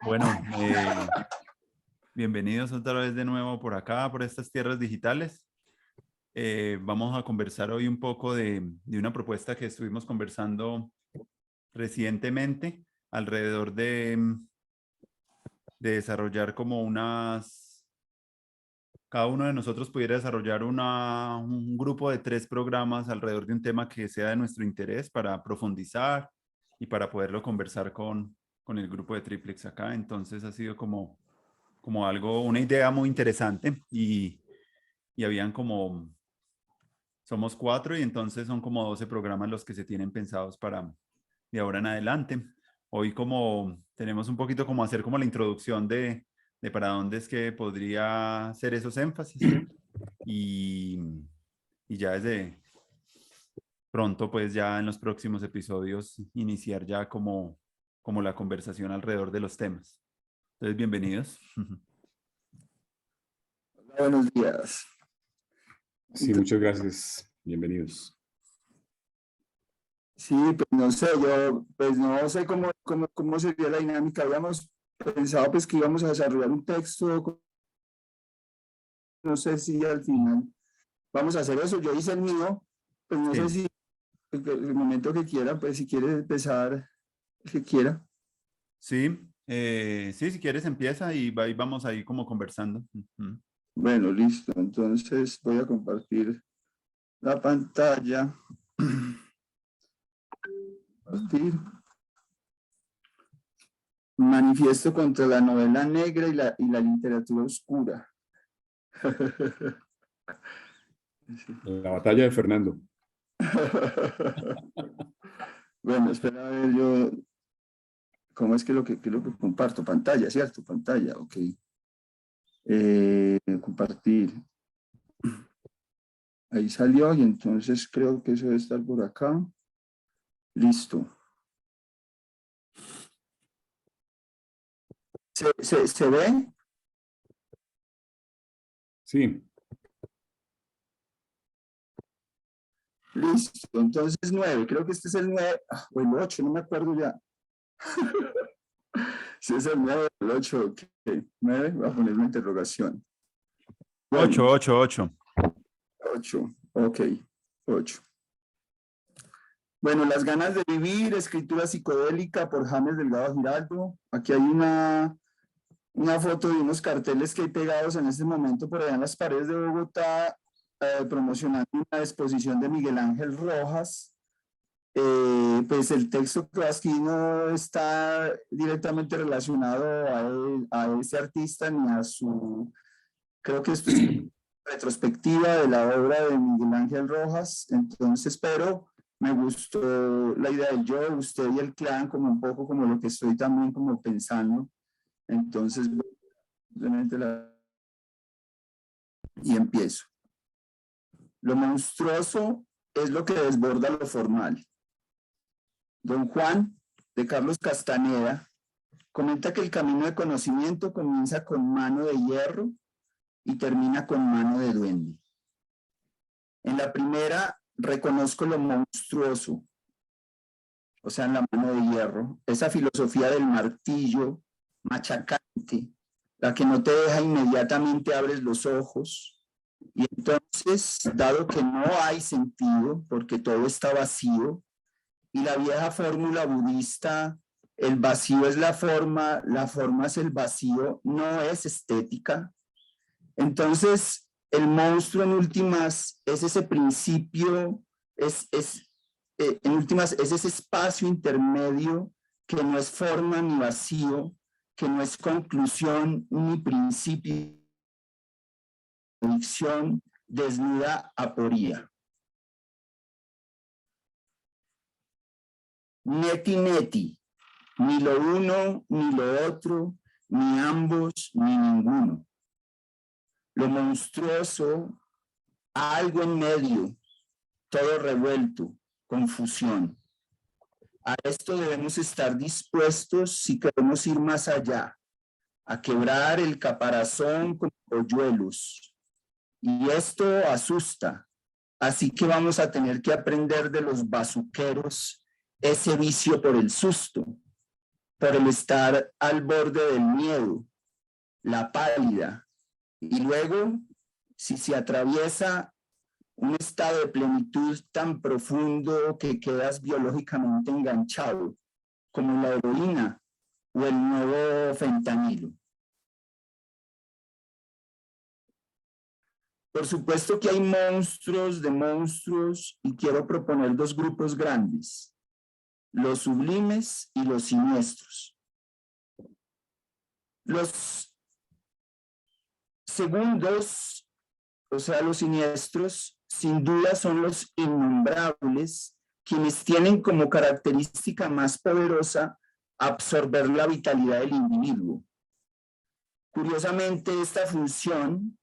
Bueno, bienvenidos otra vez de nuevo por acá, por estas tierras digitales. Vamos a conversar hoy un poco de una propuesta que estuvimos conversando recientemente alrededor de desarrollar como cada uno de nosotros pudiera desarrollar un grupo de 3 programas alrededor de un tema que sea de nuestro interés para profundizar y para poderlo conversar con el grupo de Triplex acá. Entonces ha sido como algo, una idea muy interesante y habían somos 4 y entonces son como 12 programas los que se tienen pensados para de ahora en adelante. Hoy como tenemos un poquito como hacer como la introducción de para dónde es que podría ser esos énfasis y, y ya desde pronto pues ya en los próximos episodios iniciar ya como la conversación alrededor de los temas. Entonces, bienvenidos. Buenos días. Sí, muchas gracias. Bienvenidos. Sí, pues no sé, yo pues no sé cómo sería la dinámica. Habíamos pensado pues que íbamos a desarrollar un texto, no sé si al final vamos a hacer eso. Yo hice el mío, pues no sé si el momento que quiera, pues si quiere empezar, el que quiera. Sí, sí, si quieres empieza y ahí vamos ahí como conversando. Bueno, listo. Entonces voy a compartir la pantalla. Compartir. Manifiesto contra la novela negra y la literatura oscura. La batalla de Fernando. Bueno, espera a ver yo, ¿cómo es que lo que comparto? Pantalla, ¿cierto? Pantalla, ok. Compartir. Ahí salió y entonces creo que eso debe estar por acá. Listo. ¿Se ve? Sí. Listo. Entonces 9, creo que este es el 9, o el 8, no me acuerdo ya. Si es el 9 o el 8, ok. 9, voy a poner una interrogación. Bueno, 8. 8, ok, 8. Bueno, Las ganas de vivir, escritura psicodélica por James Delgado Giraldo. Aquí hay una foto de unos carteles que hay pegados en este momento por allá en las paredes de Bogotá, promocionando una exposición de Miguel Ángel Rojas. Pues el texto que aquí no está directamente relacionado a ese artista ni a su, creo que esto es retrospectiva de la obra de Miguel Ángel Rojas, entonces, pero me gustó la idea del yo, usted y el clan, como un poco como lo que estoy también como pensando, entonces, simplemente y empiezo. Lo monstruoso es lo que desborda lo formal. Don Juan, de Carlos Castaneda, comenta que el camino de conocimiento comienza con mano de hierro y termina con mano de duende. En la primera reconozco lo monstruoso, o sea, en la mano de hierro, esa filosofía del martillo machacante, la que no te deja inmediatamente abres los ojos, y entonces, dado que no hay sentido, porque todo está vacío, y la vieja fórmula budista, el vacío es la forma es el vacío, no es estética. Entonces, el monstruo en últimas es ese principio, en últimas es ese espacio intermedio que no es forma ni vacío, que no es conclusión ni principio, convicción desnuda aporía. Neti neti, ni lo uno, ni lo otro, ni ambos, ni ninguno. Lo monstruoso, algo en medio, todo revuelto, confusión. A esto debemos estar dispuestos si queremos ir más allá, a quebrar el caparazón con polluelos. Y esto asusta, así que vamos a tener que aprender de los bazuqueros ese vicio por el susto. por el estar al borde del miedo, la pálida, y luego, si se atraviesa un estado de plenitud tan profundo que quedas biológicamente enganchado, como la heroína o el nuevo fentanilo. Por supuesto que hay monstruos de monstruos y quiero proponer dos grupos grandes, los sublimes y los siniestros. Los segundos, o sea, los siniestros, sin duda son los innombrables, quienes tienen como característica más poderosa absorber la vitalidad del individuo. Curiosamente, esta función,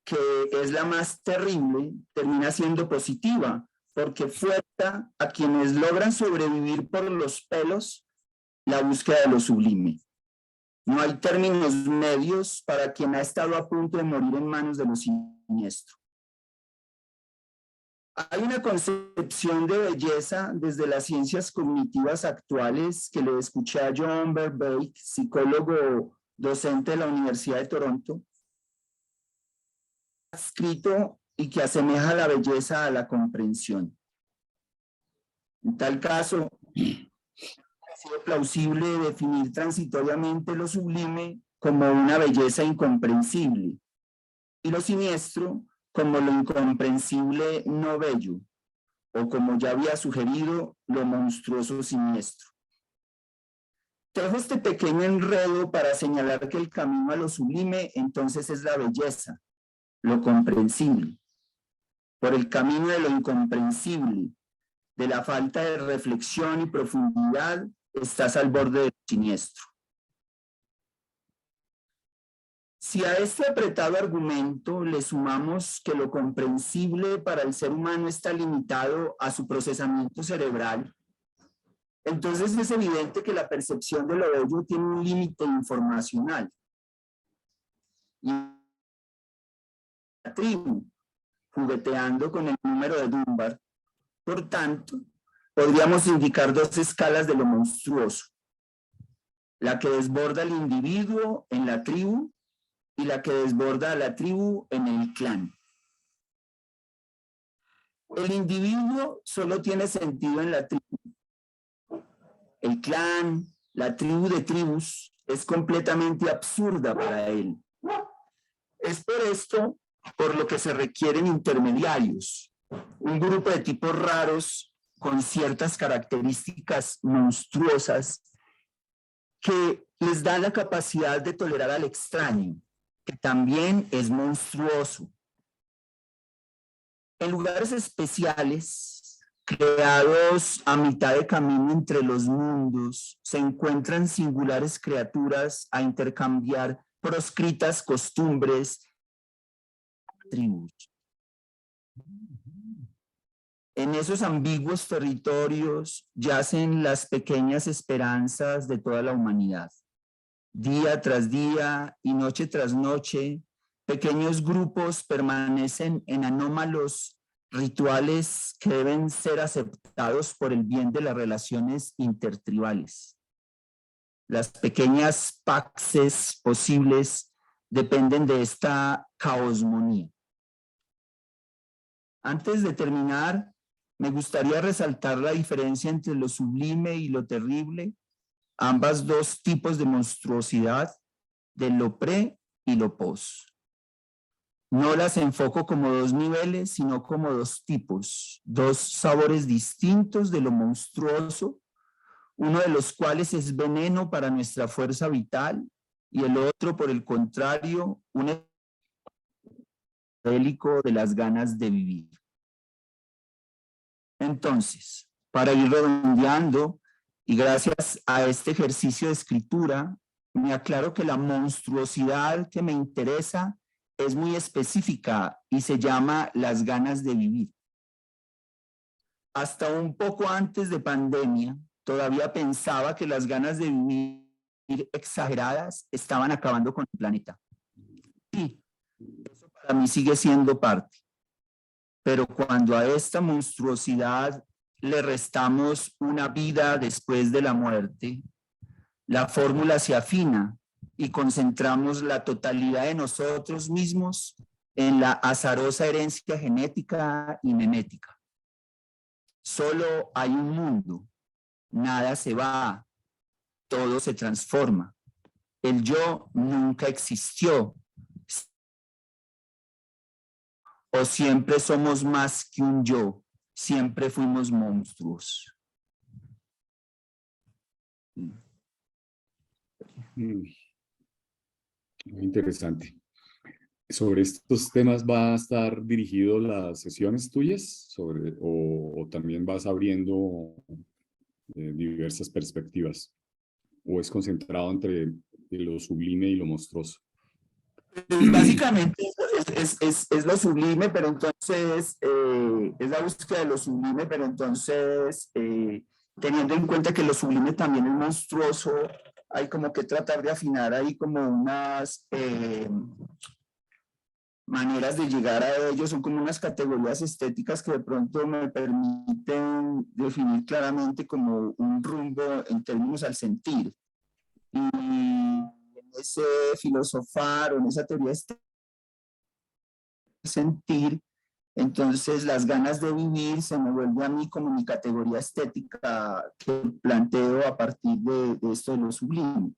que es la más terrible, termina siendo positiva, porque fuerza a quienes logran sobrevivir por los pelos la búsqueda de lo sublime. No hay términos medios para quien ha estado a punto de morir en manos de lo siniestro. Hay una concepción de belleza desde las ciencias cognitivas actuales que le escuché a John Verbeek, psicólogo docente de la Universidad de Toronto, escrito y que asemeja la belleza a la comprensión. En tal caso, ha sido plausible definir transitoriamente lo sublime como una belleza incomprensible y lo siniestro como lo incomprensible no bello, o como ya había sugerido, lo monstruoso siniestro. Dejo este pequeño enredo para señalar que el camino a lo sublime entonces es la belleza, lo comprensible. Por el camino de lo incomprensible, de la falta de reflexión y profundidad, estás al borde del siniestro. Si a este apretado argumento le sumamos que lo comprensible para el ser humano está limitado a su procesamiento cerebral, entonces es evidente que la percepción de lo bello tiene un límite informacional. Y la tribu, jugueteando con el número de Dunbar, por tanto, podríamos indicar dos escalas de lo monstruoso: la que desborda al individuo en la tribu y la que desborda a la tribu en el clan. El individuo solo tiene sentido en la tribu. El clan, la tribu de tribus, es completamente absurda para él. Es por esto por lo que se requieren intermediarios, un grupo de tipos raros con ciertas características monstruosas que les da la capacidad de tolerar al extraño, que también es monstruoso. En lugares especiales, creados a mitad de camino entre los mundos, se encuentran singulares criaturas a intercambiar proscritas costumbres, tribus. En esos ambiguos territorios yacen las pequeñas esperanzas de toda la humanidad. Día tras día y noche tras noche, pequeños grupos permanecen en anómalos rituales que deben ser aceptados por el bien de las relaciones intertribales. Las pequeñas paxes posibles dependen de esta caosmonía. Antes de terminar, me gustaría resaltar la diferencia entre lo sublime y lo terrible, ambas dos tipos de monstruosidad, de lo pre y lo pos. No las enfoco como dos niveles, sino como dos tipos, dos sabores distintos de lo monstruoso, uno de los cuales es veneno para nuestra fuerza vital y el otro, por el contrario, un bélico de las ganas de vivir. Entonces, para ir redondeando, y gracias a este ejercicio de escritura, me aclaro que la monstruosidad que me interesa es muy específica y se llama las ganas de vivir. Hasta un poco antes de pandemia, todavía pensaba que las ganas de vivir exageradas estaban acabando con el planeta. Sí, eso para mí sigue siendo parte. Pero cuando a esta monstruosidad le restamos una vida después de la muerte, la fórmula se afina y concentramos la totalidad de nosotros mismos en la azarosa herencia genética y memética. Solo hay un mundo, nada se va, todo se transforma. El yo nunca existió. O siempre somos más que un yo, siempre fuimos monstruos. Muy interesante. ¿Sobre estos temas va a estar dirigido las sesiones tuyas? O también vas abriendo diversas perspectivas? ¿O es concentrado entre lo sublime y lo monstruoso? Pues básicamente es lo sublime, pero entonces es la búsqueda de lo sublime, pero entonces teniendo en cuenta que lo sublime también es monstruoso, hay como que tratar de afinar ahí como unas maneras de llegar a ellos, son como unas categorías estéticas que de pronto me permiten definir claramente como un rumbo en términos al sentir. Y en ese filosofar o en esa teoría estética del sentir, entonces las ganas de vivir se me vuelve a mí como mi categoría estética que planteo a partir de esto de lo sublime.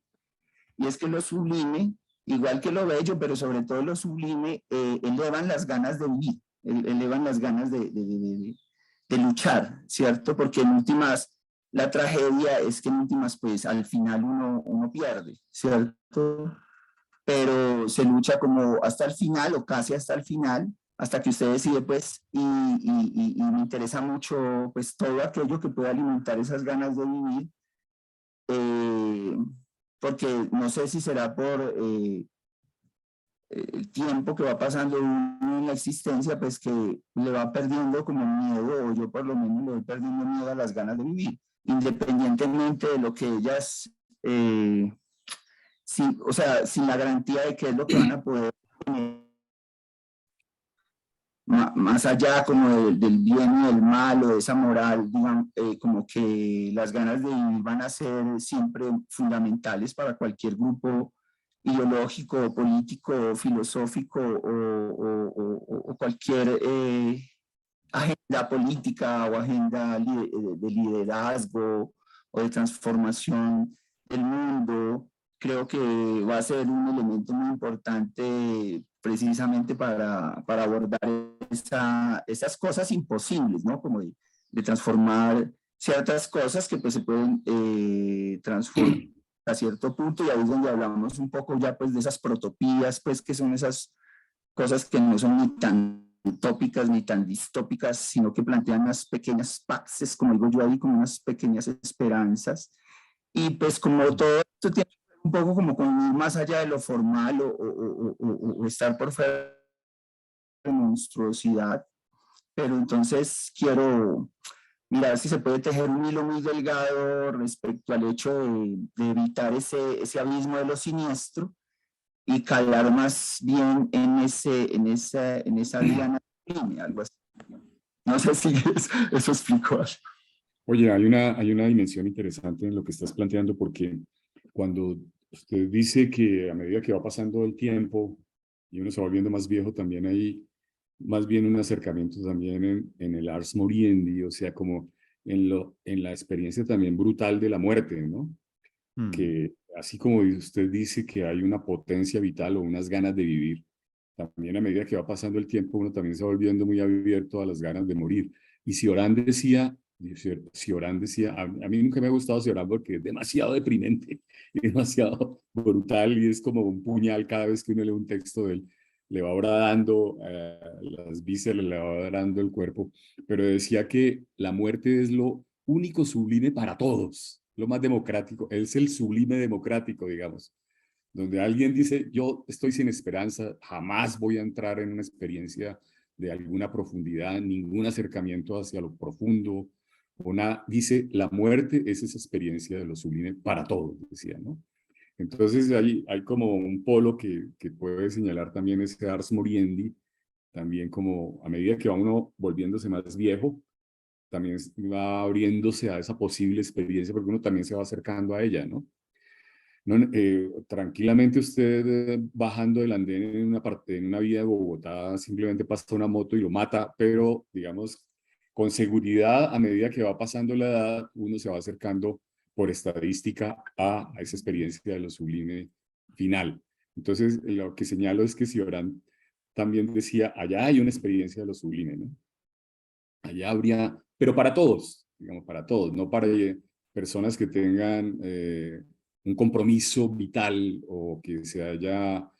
Y es que lo sublime, igual que lo bello, pero sobre todo lo sublime, elevan las ganas de vivir, elevan las ganas de luchar, ¿cierto? Porque en últimas, la tragedia es que en últimas, pues al final uno pierde, ¿cierto? Pero se lucha como hasta el final o casi hasta el final, hasta que usted decide, pues, y me interesa mucho, pues, todo aquello que pueda alimentar esas ganas de vivir, porque no sé si será por el tiempo que va pasando uno en la existencia, pues que le va perdiendo como miedo, o yo por lo menos le voy perdiendo miedo a las ganas de vivir, independientemente de lo que ellas, sí, o sea, sin la garantía de qué es lo que van a poder tener, más allá como del bien y del mal o de esa moral, digamos, como que las ganas de vivir van a ser siempre fundamentales para cualquier grupo ideológico, político, filosófico o cualquier agenda política o agenda de liderazgo o de transformación del mundo. Creo que va a ser un elemento muy importante precisamente para abordar esas cosas imposibles, ¿no? Como de transformar ciertas cosas que pues se pueden transformar a cierto punto, y ahí es donde hablamos un poco ya pues de esas protopías, pues que son esas cosas que no son ni tan utópicas ni tan distópicas, sino que plantean unas pequeñas paxes, como digo yo ahí, como unas pequeñas esperanzas. Y pues como todo esto tiene un poco como con ir más allá de lo formal o estar por fuera de monstruosidad, pero entonces quiero mirar si se puede tejer un hilo muy delgado respecto al hecho de evitar ese abismo de lo siniestro y calar más bien en esa diana, algo así. No sé si eso explicó algo. Oye, hay una dimensión interesante en lo que estás planteando, porque cuando usted dice que a medida que va pasando el tiempo y uno se va volviendo más viejo, también hay más bien un acercamiento también en el ars moriendi, o sea, como en la experiencia también brutal de la muerte, ¿no? Que así como usted dice que hay una potencia vital o unas ganas de vivir, también a medida que va pasando el tiempo uno también se va volviendo muy abierto a las ganas de morir. Y Cioran decía, a mí nunca me ha gustado Cioran porque es demasiado deprimente, y demasiado brutal, y es como un puñal cada vez que uno lee un texto de él. Le va horadando las vísceras, le va horadando el cuerpo, pero decía que la muerte es lo único sublime para todos, lo más democrático, es el sublime democrático, digamos, donde alguien dice, yo estoy sin esperanza, jamás voy a entrar en una experiencia de alguna profundidad, ningún acercamiento hacia lo profundo, dice, la muerte es esa experiencia de lo sublime para todos, decía, ¿no? Entonces hay como un polo que puede señalar también ese ars moriendi, también como a medida que va uno volviéndose más viejo, también va abriéndose a esa posible experiencia porque uno también se va acercando a ella, ¿no? No, tranquilamente usted bajando del andén en una parte, en una vía de Bogotá, simplemente pasa una moto y lo mata, pero digamos, con seguridad, a medida que va pasando la edad, uno se va acercando por estadística a esa experiencia de lo sublime final. Entonces, lo que señalo es que Cioran también decía, allá hay una experiencia de lo sublime, ¿no? Allá habría, pero para todos, digamos, para todos, no para personas que tengan un compromiso vital o que se haya,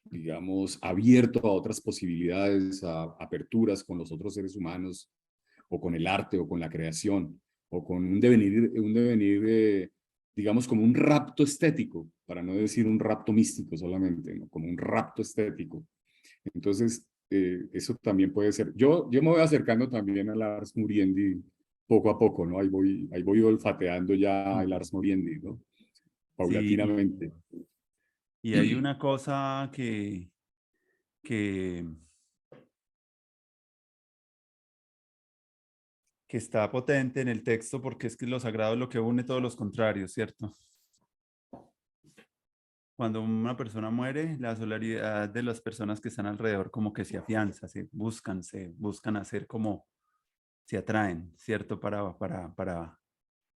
digamos, abierto a otras posibilidades, a aperturas con los otros seres humanos, o con el arte, o con la creación, o con un devenir digamos, como un rapto estético, para no decir un rapto místico solamente, ¿no? Como un rapto estético. Entonces, eso también puede ser. Yo me voy acercando también a Lars Muriendi poco a poco, ¿no? Ahí voy olfateando ya a Lars Muriendi, ¿no? Sí, Paulatinamente. y hay una cosa que, que está potente en el texto porque es que lo sagrado es lo que une todos los contrarios, ¿cierto? Cuando una persona muere, la solidaridad de las personas que están alrededor como que se afianza, se buscan hacer como, se atraen, ¿cierto? Para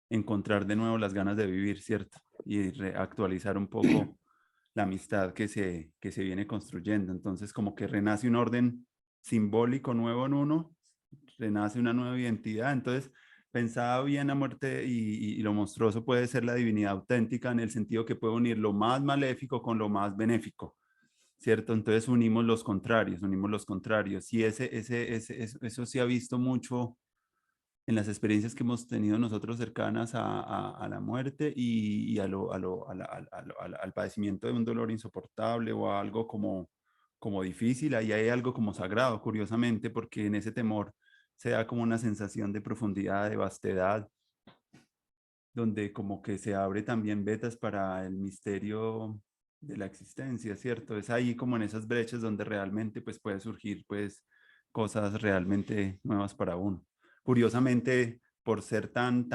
encontrar de nuevo las ganas de vivir, ¿cierto? Y actualizar un poco la amistad que se viene construyendo. Entonces, como que renace un orden simbólico nuevo en uno, renace una nueva identidad. Entonces, pensaba bien la muerte y lo monstruoso puede ser la divinidad auténtica en el sentido que puede unir lo más maléfico con lo más benéfico, ¿cierto? Entonces unimos los contrarios. Y eso se ha visto mucho en las experiencias que hemos tenido nosotros cercanas a la muerte y al padecimiento de un dolor insoportable o a algo como difícil. Ahí hay algo como sagrado, curiosamente, porque en ese temor se da como una sensación de profundidad, de vastedad, donde como que se abre también vetas para el misterio de la existencia, ¿cierto? Es ahí como en esas brechas donde realmente pues puede surgir pues cosas realmente nuevas para uno. Curiosamente, por ser tan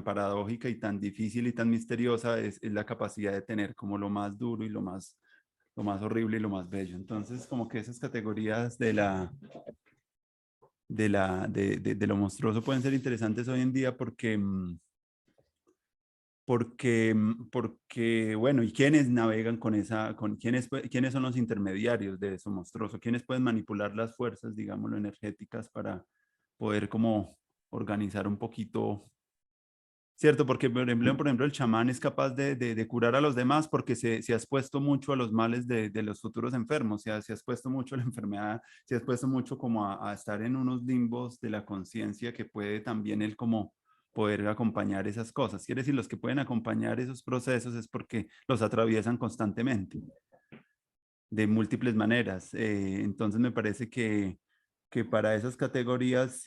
paradójica y tan difícil y tan misteriosa, es la capacidad de tener como lo más duro y lo más horrible y lo más bello. Entonces, como que esas categorías de lo monstruoso pueden ser interesantes hoy en día porque, bueno, ¿y quiénes navegan con quiénes son los intermediarios de eso monstruoso? ¿Quiénes pueden manipular las fuerzas, digámoslo, energéticas para poder como organizar un poquito, ¿cierto? Porque, por ejemplo, el chamán es capaz de curar a los demás porque se ha expuesto mucho a los males de los futuros enfermos, se ha expuesto mucho a la enfermedad, se ha expuesto mucho como a estar en unos limbos de la conciencia que puede también él como poder acompañar esas cosas. Quiere decir, los que pueden acompañar esos procesos es porque los atraviesan constantemente de múltiples maneras. Entonces me parece que para esas categorías,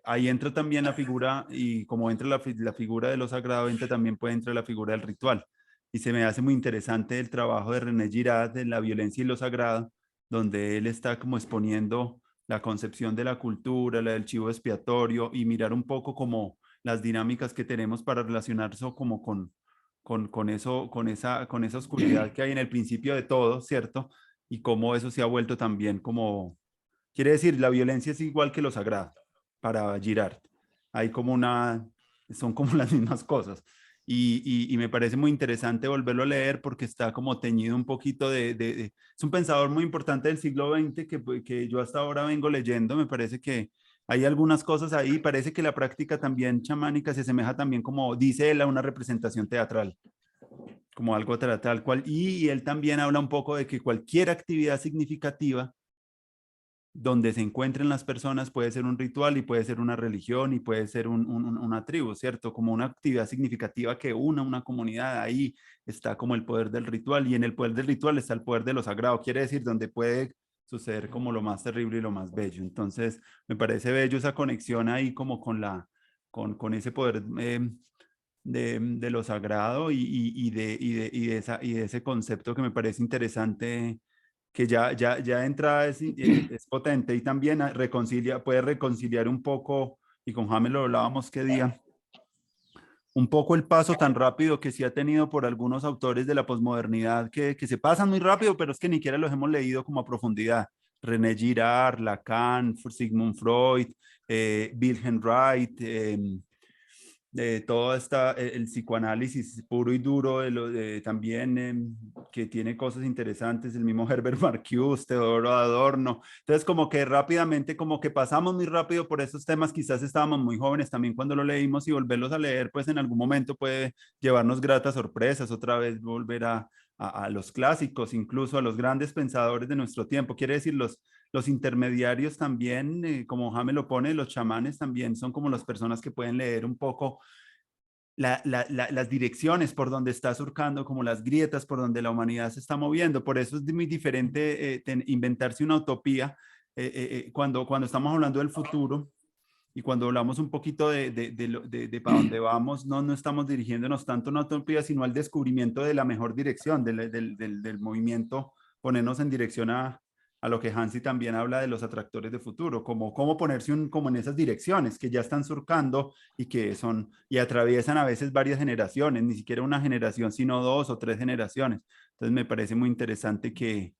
ahí entra también la figura, y como entra la figura de lo sagrado, entra también puede entrar la figura del ritual. Y se me hace muy interesante el trabajo de René Girard en La violencia y lo sagrado, donde él está como exponiendo la concepción de la cultura, la del chivo expiatorio, y mirar un poco como las dinámicas que tenemos para relacionarse como con esa oscuridad que hay en el principio de todo, ¿cierto? Y cómo eso se ha vuelto también como, quiere decir, la violencia es igual que lo sagrado para Girard. Hay como son como las mismas cosas. Y me parece muy interesante volverlo a leer porque está como teñido un poquito es un pensador muy importante del siglo XX que yo hasta ahora vengo leyendo. Me parece que hay algunas cosas ahí. Parece que la práctica también chamánica se asemeja también, como dice él, a una representación teatral, como algo tal cual. Y él también habla un poco de que cualquier actividad significativa donde se encuentren las personas puede ser un ritual y puede ser una religión y puede ser una tribu, ¿cierto? Como una actividad significativa que una comunidad. Ahí está como el poder del ritual, y en el poder del ritual está el poder de lo sagrado, quiere decir, donde puede suceder como lo más terrible y lo más bello. Entonces, me parece bello esa conexión ahí como con ese poder de lo sagrado y de ese concepto que me parece interesante, que ya de entrada es potente, y también puede reconciliar un poco, y con James lo hablábamos qué día, un poco el paso tan rápido que sí ha tenido por algunos autores de la posmodernidad que se pasan muy rápido, pero es que ni siquiera los hemos leído como a profundidad. René Girard, Lacan, Sigmund Freud, Wilhelm Reich, de todo esta, el psicoanálisis puro y duro también que tiene cosas interesantes, el mismo Herbert Marcuse, Teodoro Adorno. Entonces como que rápidamente, como que pasamos muy rápido por esos temas, quizás estábamos muy jóvenes también cuando lo leímos y volverlos a leer, pues en algún momento puede llevarnos gratas sorpresas, otra vez volver a los clásicos, incluso a los grandes pensadores de nuestro tiempo. Quiere decir, los intermediarios también, como Jaime lo pone, los chamanes también son como las personas que pueden leer un poco las direcciones por donde está surcando, como las grietas por donde la humanidad se está moviendo. Por eso es muy diferente inventarse una utopía cuando estamos hablando del futuro. Y cuando hablamos un poquito de para dónde vamos, no estamos dirigiéndonos tanto a una utopía, sino al descubrimiento de la mejor dirección del movimiento, ponernos en dirección a lo que Hansi también habla de los atractores de futuro, como cómo ponerse como en esas direcciones que ya están surcando y atraviesan a veces varias generaciones, ni siquiera una generación, sino 2 o 3 generaciones. Entonces me parece muy interesante que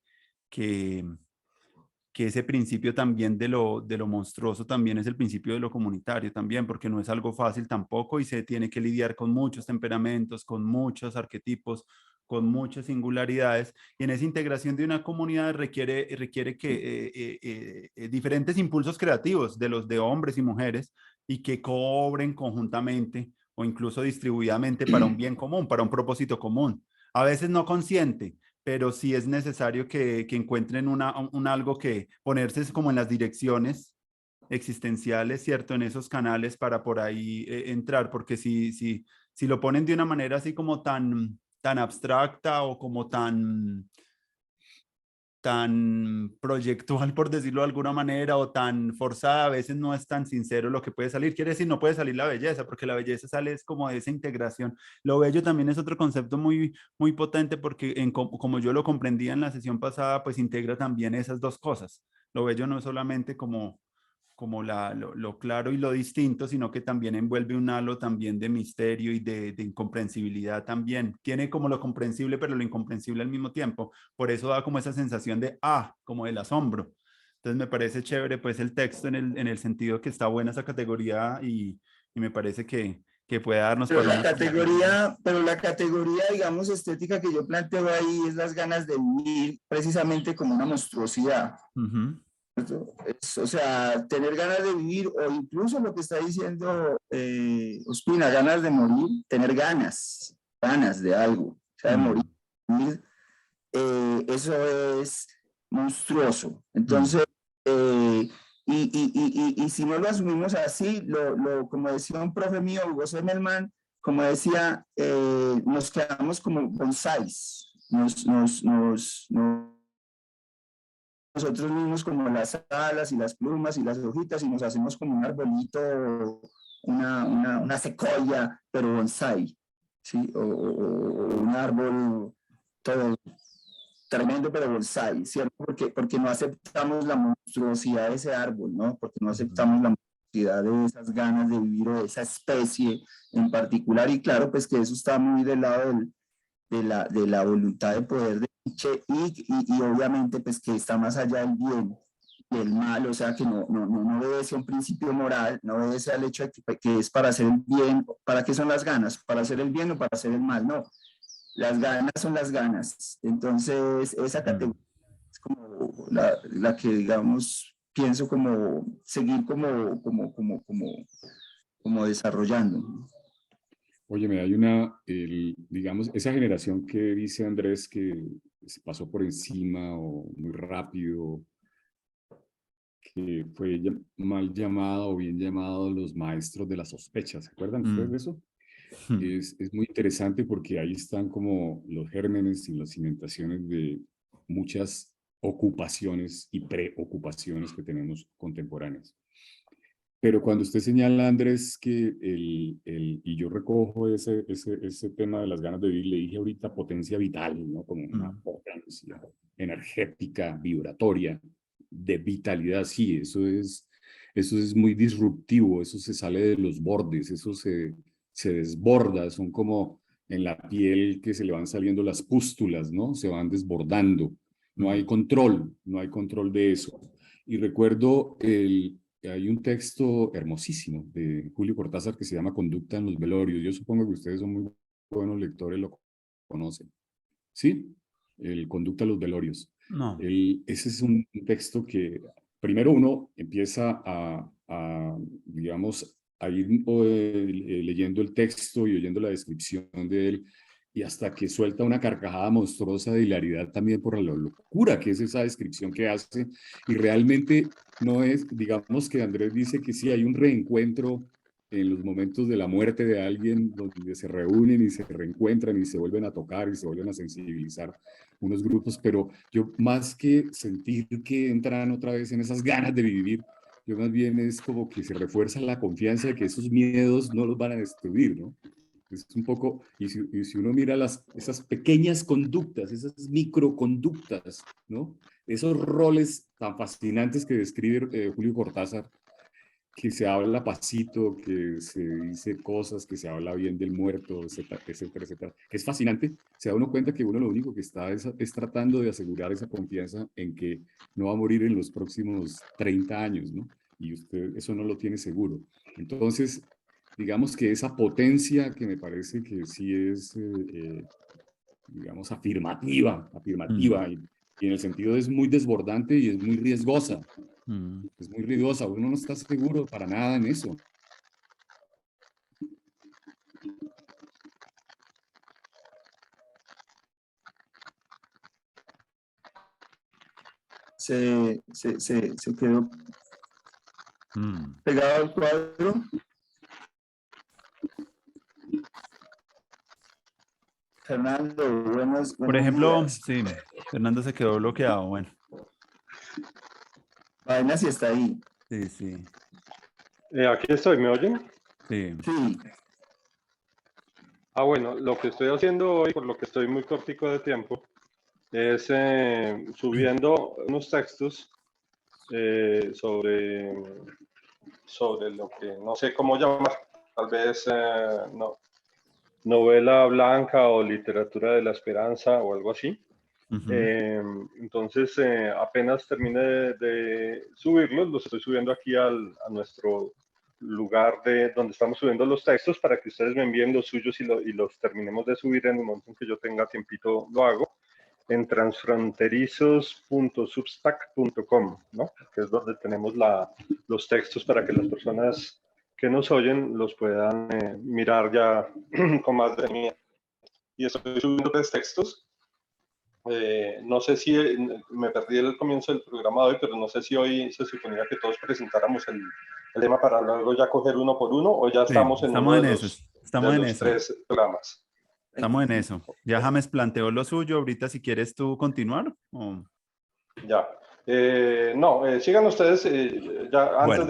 ese principio también de lo monstruoso también es el principio de lo comunitario también, porque no es algo fácil tampoco y se tiene que lidiar con muchos temperamentos, con muchos arquetipos, con muchas singularidades, y en esa integración de una comunidad requiere que diferentes impulsos creativos de los de hombres y mujeres y que cobren conjuntamente o incluso distribuidamente para un bien común, para un propósito común, a veces no consciente, pero sí es necesario que encuentren algo que ponerse como en las direcciones existenciales, ¿cierto? En esos canales para por ahí entrar, porque si lo ponen de una manera así como tan abstracta o como tan proyectual, por decirlo de alguna manera, o tan forzada, a veces no es tan sincero lo que puede salir. Quiere decir, no puede salir la belleza, porque la belleza sale es como de esa integración. Lo bello también es otro concepto muy potente porque como yo lo comprendía en la sesión pasada, pues integra también esas dos cosas. Lo bello no es solamente como lo claro y lo distinto, sino que también envuelve un halo también de misterio y de incomprensibilidad también. Tiene como lo comprensible, pero lo incomprensible al mismo tiempo. Por eso da como esa sensación como del asombro. Entonces me parece chévere pues el texto en el sentido que está buena esa categoría y me parece que puede darnos Pero para una conversación. la categoría, digamos, estética que yo planteo ahí es las ganas de vivir precisamente como una monstruosidad. Ujú. O sea, tener ganas de vivir o incluso lo que está diciendo Ospina, ganas de morir, tener ganas de algo, o sea, de morir, eso es monstruoso. Entonces, y si no lo asumimos así, como decía un profe mío, Hugo Semmelman, como decía, nos quedamos como bonsáis, nosotros mismos como las alas y las plumas y las hojitas y nos hacemos como un arbolito, una secoya, pero bonsai, ¿sí? O un árbol todo tremendo, pero bonsai, ¿cierto? Porque no aceptamos la monstruosidad de ese árbol, ¿no? Porque no aceptamos la monstruosidad de esas ganas de vivir o de esa especie en particular. Y claro, pues que eso está muy del lado de la voluntad de poder de Nietzsche y obviamente pues que está más allá del bien y el mal, o sea que no obedece a un principio moral, no obedece al hecho de que es para hacer el bien. ¿Para qué son las ganas? ¿Para hacer el bien o para hacer el mal? No, las ganas son las ganas. Entonces esa categoría es como la que digamos pienso como seguir como desarrollando. Óyeme, digamos, esa generación que dice Andrés que se pasó por encima o muy rápido, que fue mal llamado o bien llamado los maestros de la sospecha, ¿se acuerdan ustedes de eso? Es muy interesante porque ahí están como los gérmenes y las cimentaciones de muchas ocupaciones y preocupaciones que tenemos contemporáneas. Pero cuando usted señala, Andrés, que y yo recojo ese tema de las ganas de vivir, le dije ahorita potencia vital, ¿no? Como una potencia energética, vibratoria, de vitalidad, sí, eso es muy disruptivo, eso se sale de los bordes, eso se se desborda, son como en la piel que se le van saliendo las pústulas, ¿no? Se van desbordando. No hay control de eso. Y recuerdo, hay un texto hermosísimo de Julio Cortázar que se llama Conducta en los velorios. Yo supongo que ustedes son muy buenos lectores, lo conocen. ¿Sí? El Conducta en los velorios. No. Ese es un texto que primero uno empieza digamos, a ir leyendo el texto y oyendo la descripción de él, y hasta que suelta una carcajada monstruosa de hilaridad también por la locura que es esa descripción que hace, y realmente no es, digamos que Andrés dice que sí hay un reencuentro en los momentos de la muerte de alguien, donde se reúnen y se reencuentran y se vuelven a tocar y se vuelven a sensibilizar unos grupos, pero yo más que sentir que entran otra vez en esas ganas de vivir, yo más bien es como que se refuerza la confianza de que esos miedos no los van a destruir, ¿no? Es un poco, y si uno mira esas pequeñas conductas, esas microconductas, ¿no? Esos roles tan fascinantes que describe Julio Cortázar, que se habla pasito, que se dice cosas, que se habla bien del muerto, etcétera, etcétera, etcétera. Es fascinante, se da uno cuenta que uno lo único que está es tratando de asegurar esa confianza en que no va a morir en los próximos 30 años, ¿no? Y usted eso no lo tiene seguro. Entonces, digamos que esa potencia que me parece que sí es, digamos, afirmativa, y en el sentido es muy desbordante y es muy riesgosa. Es muy riesgosa, uno no está seguro para nada en eso. Se quedó pegado al cuadro. Fernando, Por ejemplo, días. sí, Fernando se quedó bloqueado, bueno. Vaina sí está ahí. Sí, sí. Aquí estoy, ¿me oyen? Sí. Sí. Bueno, lo que estoy haciendo hoy, por lo que estoy muy cortico de tiempo, es subiendo unos textos sobre lo que no sé cómo llamar, tal vez novela blanca o literatura de la esperanza o algo así. Entonces, apenas termine de subirlos, los estoy subiendo aquí a nuestro lugar donde estamos subiendo los textos para que ustedes me envíen los suyos y los terminemos de subir en el momento en que yo tenga tiempito, lo hago en transfronterizos.substack.com, ¿no? Que es donde tenemos los textos para que las personas que nos oyen los puedan mirar ya con más de mí. Y estoy subiendo 3 textos. No sé si me perdí el comienzo del programa de hoy, pero no sé si hoy se suponía que todos presentáramos el tema para luego ya coger uno por uno, o ya Sí, estamos en uno en de eso. los, Estamos en eso. 3 programas. Estamos en eso. Ya James planteó lo suyo. Ahorita, si quieres tú continuar. Ya. No, sigan ustedes. Ya Bueno.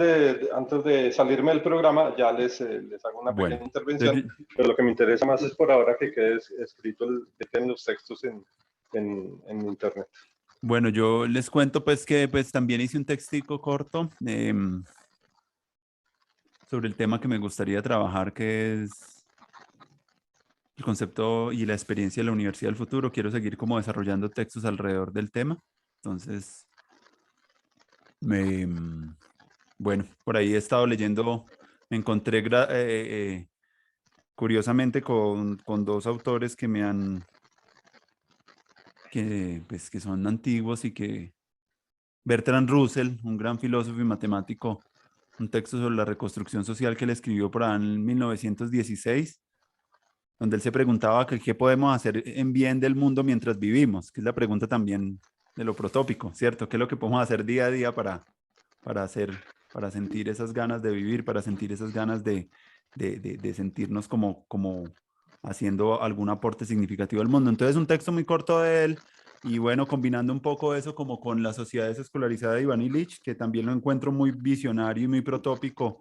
antes de salirme del programa, ya les hago una pequeña intervención. Pero lo que me interesa más es por ahora que quede escrito que queden los textos en internet. Bueno, yo les cuento pues que pues también hice un textico corto sobre el tema que me gustaría trabajar, que es el concepto y la experiencia de la Universidad del Futuro. Quiero seguir como desarrollando textos alrededor del tema. Entonces, bueno, por ahí he estado leyendo, me encontré curiosamente con 2 autores que me han, pues, que son antiguos y que Bertrand Russell, un gran filósofo y matemático, un texto sobre la reconstrucción social que él escribió por ahí en 1916, donde él se preguntaba que qué podemos hacer en bien del mundo mientras vivimos, que es la pregunta también de lo protópico, ¿cierto? ¿Qué es lo que podemos hacer día a día para sentir esas ganas de vivir, para sentir esas ganas de sentirnos como haciendo algún aporte significativo al mundo? Entonces, un texto muy corto de él, y bueno, combinando un poco eso como con la sociedad desescolarizada de Iván Illich, que también lo encuentro muy visionario y muy protópico,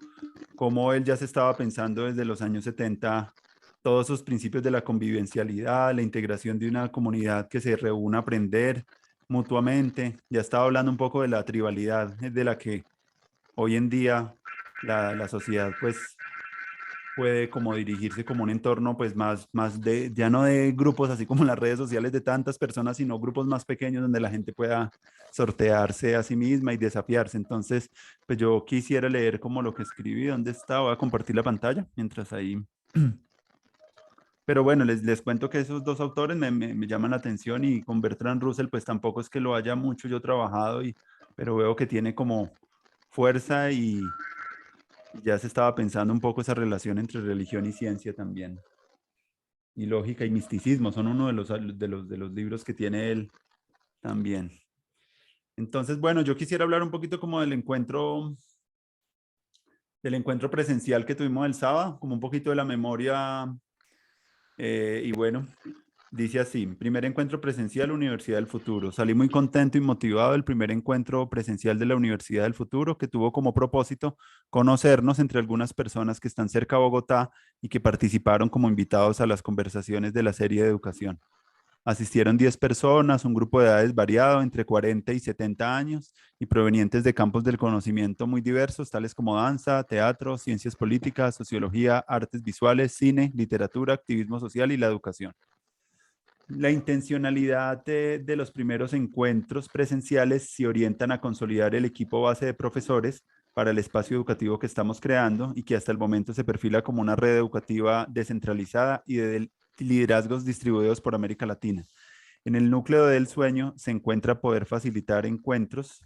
como él ya se estaba pensando desde los años 70 todos esos principios de la convivencialidad, la integración de una comunidad que se reúna a aprender mutuamente. Ya estaba hablando un poco de la tribalidad de la que hoy en día la sociedad pues puede como dirigirse como un entorno pues más de, ya no de grupos así como en las redes sociales de tantas personas, sino grupos más pequeños donde la gente pueda sortearse a sí misma y desafiarse. Entonces, pues yo quisiera leer como lo que escribí, dónde está, voy a compartir la pantalla mientras ahí. Pero bueno, les cuento que esos dos autores me llaman la atención, y con Bertrand Russell pues tampoco es que lo haya mucho yo trabajado, pero veo que tiene como fuerza, y ya se estaba pensando un poco esa relación entre religión y ciencia también. Y lógica y misticismo son uno de los libros que tiene él también. Entonces, bueno, yo quisiera hablar un poquito como del encuentro presencial que tuvimos el sábado, como un poquito de la memoria. Y bueno, dice así: primer encuentro presencial, Universidad del Futuro. Salí muy contento y motivado del primer encuentro presencial de la Universidad del Futuro, que tuvo como propósito conocernos entre algunas personas que están cerca a Bogotá y que participaron como invitados a las conversaciones de la serie de educación. Asistieron 10 personas, un grupo de edades variado, entre 40 y 70 años, y provenientes de campos del conocimiento muy diversos, tales como danza, teatro, ciencias políticas, sociología, artes visuales, cine, literatura, activismo social y la educación. La intencionalidad de los primeros encuentros presenciales se orientan a consolidar el equipo base de profesores para el espacio educativo que estamos creando, y que hasta el momento se perfila como una red educativa descentralizada y de liderazgos distribuidos por América Latina. En el núcleo del sueño se encuentra poder facilitar encuentros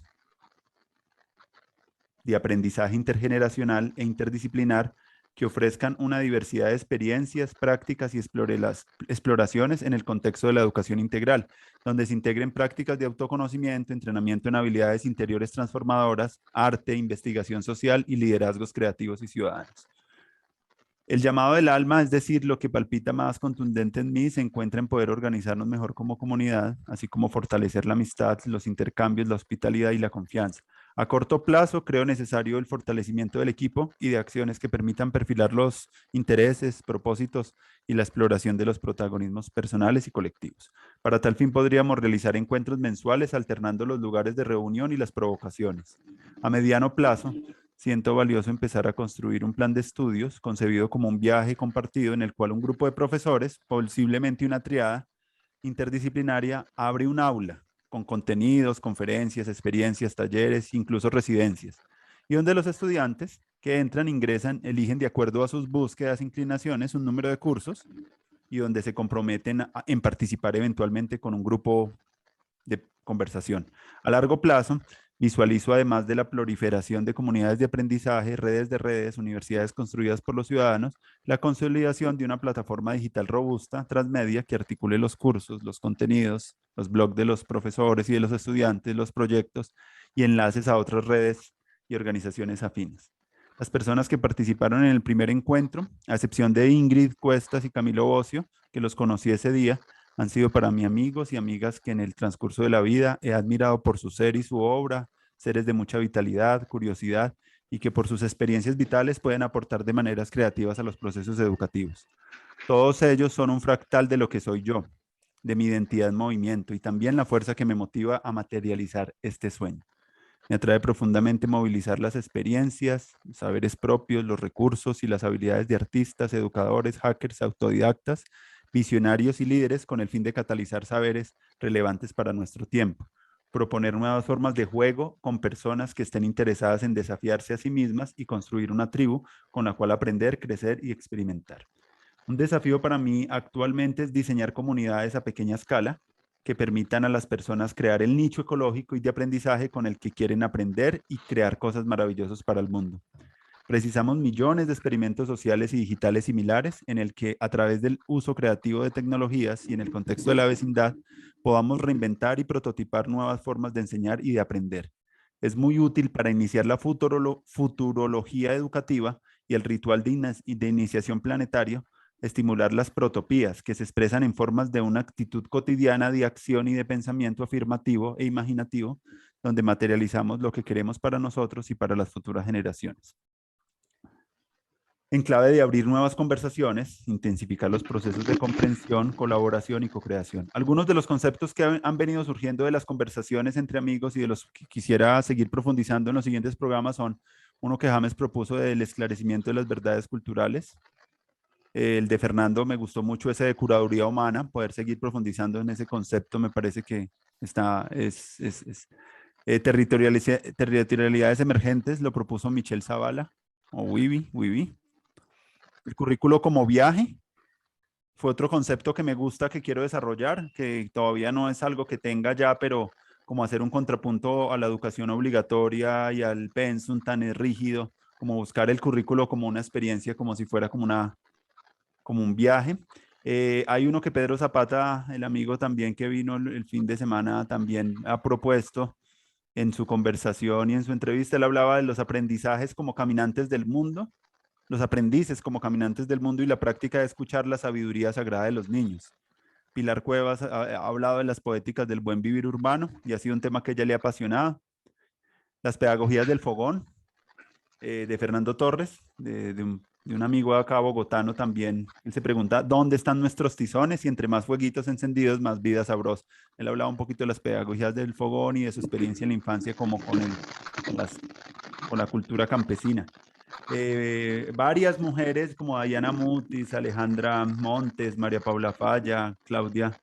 de aprendizaje intergeneracional e interdisciplinar que ofrezcan una diversidad de experiencias, prácticas y exploraciones en el contexto de la educación integral, donde se integren prácticas de autoconocimiento, entrenamiento en habilidades interiores transformadoras, arte, investigación social y liderazgos creativos y ciudadanos. El llamado del alma, es decir, lo que palpita más contundente en mí, se encuentra en poder organizarnos mejor como comunidad, así como fortalecer la amistad, los intercambios, la hospitalidad y la confianza. A corto plazo, creo necesario el fortalecimiento del equipo y de acciones que permitan perfilar los intereses, propósitos y la exploración de los protagonismos personales y colectivos. Para tal fin, podríamos realizar encuentros mensuales alternando los lugares de reunión y las provocaciones. A mediano plazo, siento valioso empezar a construir un plan de estudios concebido como un viaje compartido en el cual un grupo de profesores, posiblemente una triada interdisciplinaria, abre un aula con contenidos, conferencias, experiencias, talleres, incluso residencias, y donde los estudiantes que entran, ingresan, eligen de acuerdo a sus búsquedas e inclinaciones un número de cursos, y donde se comprometen en participar eventualmente con un grupo de conversación. A largo plazo, visualizo, además de la proliferación de comunidades de aprendizaje, redes de redes, universidades construidas por los ciudadanos, la consolidación de una plataforma digital robusta, transmedia, que articule los cursos, los contenidos, los blogs de los profesores y de los estudiantes, los proyectos y enlaces a otras redes y organizaciones afines. Las personas que participaron en el primer encuentro, a excepción de Ingrid Cuestas y Camilo Bocio, que los conocí ese día, han sido para mí amigos y amigas que en el transcurso de la vida he admirado por su ser y su obra, seres de mucha vitalidad, curiosidad, y que por sus experiencias vitales pueden aportar de maneras creativas a los procesos educativos. Todos ellos son un fractal de lo que soy yo, de mi identidad en movimiento, y también la fuerza que me motiva a materializar este sueño. Me atrae profundamente movilizar las experiencias, los saberes propios, los recursos y las habilidades de artistas, educadores, hackers, autodidactas, visionarios y líderes, con el fin de catalizar saberes relevantes para nuestro tiempo. Proponer nuevas formas de juego con personas que estén interesadas en desafiarse a sí mismas y construir una tribu con la cual aprender, crecer y experimentar. Un desafío para mí actualmente es diseñar comunidades a pequeña escala que permitan a las personas crear el nicho ecológico y de aprendizaje con el que quieren aprender y crear cosas maravillosas para el mundo. Precisamos millones de experimentos sociales y digitales similares en el que, a través del uso creativo de tecnologías y en el contexto de la vecindad, podamos reinventar y prototipar nuevas formas de enseñar y de aprender. Es muy útil para iniciar la futurología educativa y el ritual de iniciación planetario, estimular las protopías, que se expresan en formas de una actitud cotidiana de acción y de pensamiento afirmativo e imaginativo, donde materializamos lo que queremos para nosotros y para las futuras generaciones. En clave de abrir nuevas conversaciones, intensificar los procesos de comprensión, colaboración y co-creación. Algunos de los conceptos que han venido surgiendo de las conversaciones entre amigos y de los que quisiera seguir profundizando en los siguientes programas son: uno que James propuso, del esclarecimiento de las verdades culturales; El de Fernando me gustó mucho, ese de curaduría humana, poder seguir profundizando en ese concepto me parece que territorialidades emergentes, lo propuso Michel Zavala, o Wibi. El currículo como viaje fue otro concepto que me gusta, que quiero desarrollar, que todavía no es algo que tenga ya, pero como hacer un contrapunto a la educación obligatoria y al pensum tan rígido, como buscar el currículo como una experiencia, como si fuera como un viaje. Hay uno que Pedro Zapata, el amigo también que vino el fin de semana, también ha propuesto en su conversación y en su entrevista. Él hablaba de los aprendizajes como caminantes del mundo, los aprendices como caminantes del mundo y la práctica de escuchar la sabiduría sagrada de los niños. Pilar Cuevas ha hablado de las poéticas del buen vivir urbano y ha sido un tema que ella le ha apasionado. Las pedagogías del fogón, de Fernando Torres, de un amigo acá bogotano también. Él se pregunta, ¿dónde están nuestros tizones? Y entre más fueguitos encendidos, más vida sabrosa. Él hablaba un poquito de las pedagogías del fogón y de su experiencia en la infancia como con la cultura campesina. Varias mujeres como Diana Mutis, Alejandra Montes, María Paula Falla, Claudia,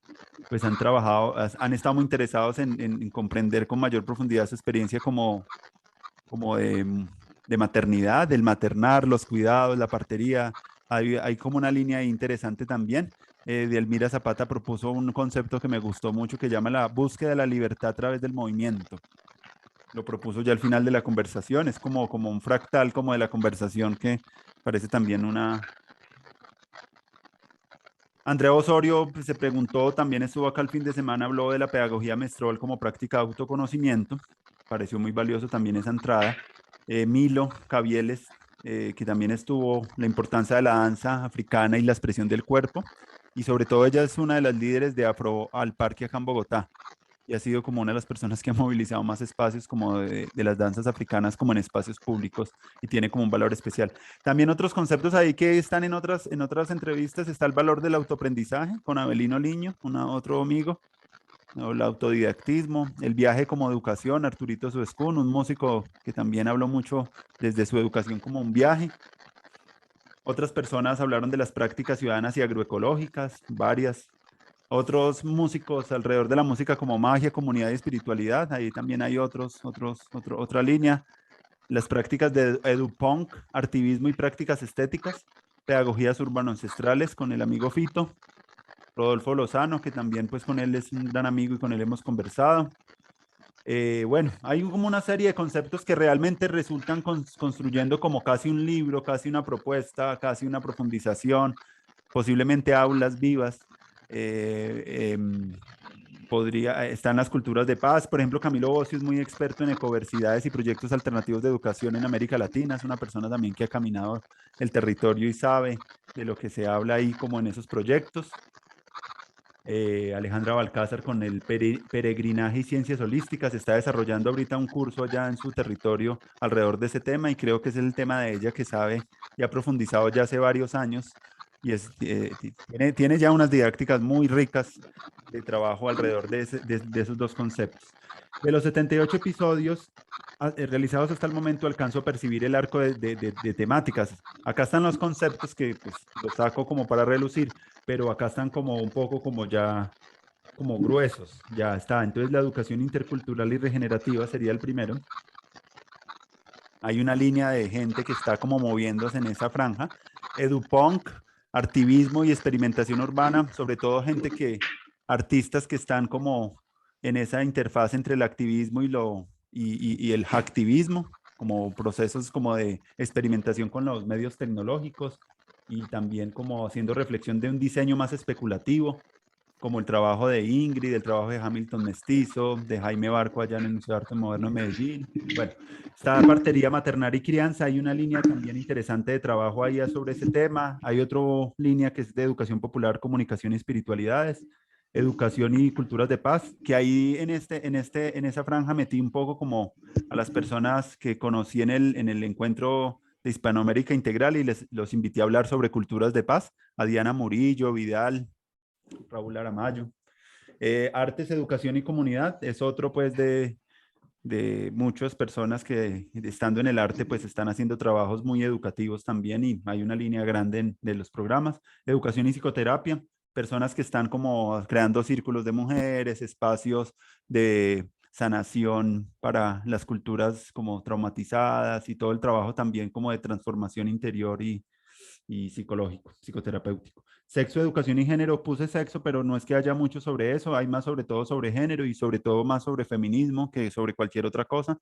pues han trabajado, han estado muy interesados en comprender con mayor profundidad su experiencia como de maternidad, del maternar, los cuidados, la partería. Hay como una línea interesante también. De Elmira Zapata propuso un concepto que me gustó mucho que llama la búsqueda de la libertad a través del movimiento. Lo propuso ya al final de la conversación. Es como un fractal como de la conversación que parece también una... Andrea Osorio pues, se preguntó, también estuvo acá el fin de semana, habló de la pedagogía menstrual como práctica de autoconocimiento. Pareció muy valioso también esa entrada. Milo Cavieles, que también estuvo la importancia de la danza africana y la expresión del cuerpo. Y sobre todo ella es una de las líderes de Afro al Parque acá en Bogotá. Y ha sido como una de las personas que ha movilizado más espacios como de las danzas africanas como en espacios públicos y tiene como un valor especial. También otros conceptos ahí que están en otras entrevistas está el valor del autoaprendizaje con Abelino Liño, otro amigo, o el autodidactismo, el viaje como educación, Arturito Suescún, un músico que también habló mucho desde su educación como un viaje. Otras personas hablaron de las prácticas ciudadanas y agroecológicas, varias. Otros músicos alrededor de la música como magia, comunidad y espiritualidad, ahí también hay otra línea. Las prácticas de edupunk, activismo y prácticas estéticas, pedagogías urbano-ancestrales con el amigo Fito, Rodolfo Lozano, que también pues con él es un gran amigo y con él hemos conversado. Bueno, hay como una serie de conceptos que realmente resultan construyendo como casi un libro, casi una propuesta, casi una profundización, posiblemente aulas vivas. Están las culturas de paz. Por ejemplo, Camilo Bocio es muy experto en ecoversidades y proyectos alternativos de educación en América Latina. Es una persona también que ha caminado el territorio y sabe de lo que se habla ahí como en esos proyectos. Alejandra Balcázar con el peregrinaje y ciencias holísticas está desarrollando ahorita un curso allá en su territorio alrededor de ese tema y creo que es el tema de ella que sabe y ha profundizado ya hace varios años y tiene ya unas didácticas muy ricas de trabajo alrededor de esos dos conceptos. De los 78 episodios realizados hasta el momento, alcanzo a percibir el arco de temáticas. Acá están los conceptos que pues, los saco como para relucir, pero acá están como un poco como ya como gruesos, ya está. Entonces la educación intercultural y regenerativa sería el primero. Hay una línea de gente que está como moviéndose en esa franja. Edupunk, activismo y experimentación urbana, sobre todo artistas que están como en esa interfaz entre el activismo y el hacktivismo, como procesos como de experimentación con los medios tecnológicos y también como haciendo reflexión de un diseño más especulativo, como el trabajo de Ingrid, el trabajo de Hamilton Mestizo, de Jaime Barco allá en el Museo de Arte Moderno de Medellín. Bueno, está partería maternar y crianza, hay una línea también interesante de trabajo ahí sobre ese tema, hay otra línea que es de educación popular, comunicación y espiritualidades, educación y culturas de paz, que ahí en esa franja metí un poco como a las personas que conocí en el encuentro de Hispanoamérica Integral y los invité a hablar sobre culturas de paz, a Diana Murillo, Vidal, Raúl Aramayo. Artes, Educación y Comunidad es otro pues de de muchas personas que estando en el arte pues están haciendo trabajos muy educativos también y hay una línea grande de los programas, educación y psicoterapia, personas que están como creando círculos de mujeres, espacios de sanación para las culturas como traumatizadas y todo el trabajo también como de transformación interior y psicológico, psicoterapéutico. Sexo, educación y género, puse sexo, pero no es que haya mucho sobre eso, hay más sobre todo sobre género y sobre todo más sobre feminismo que sobre cualquier otra cosa.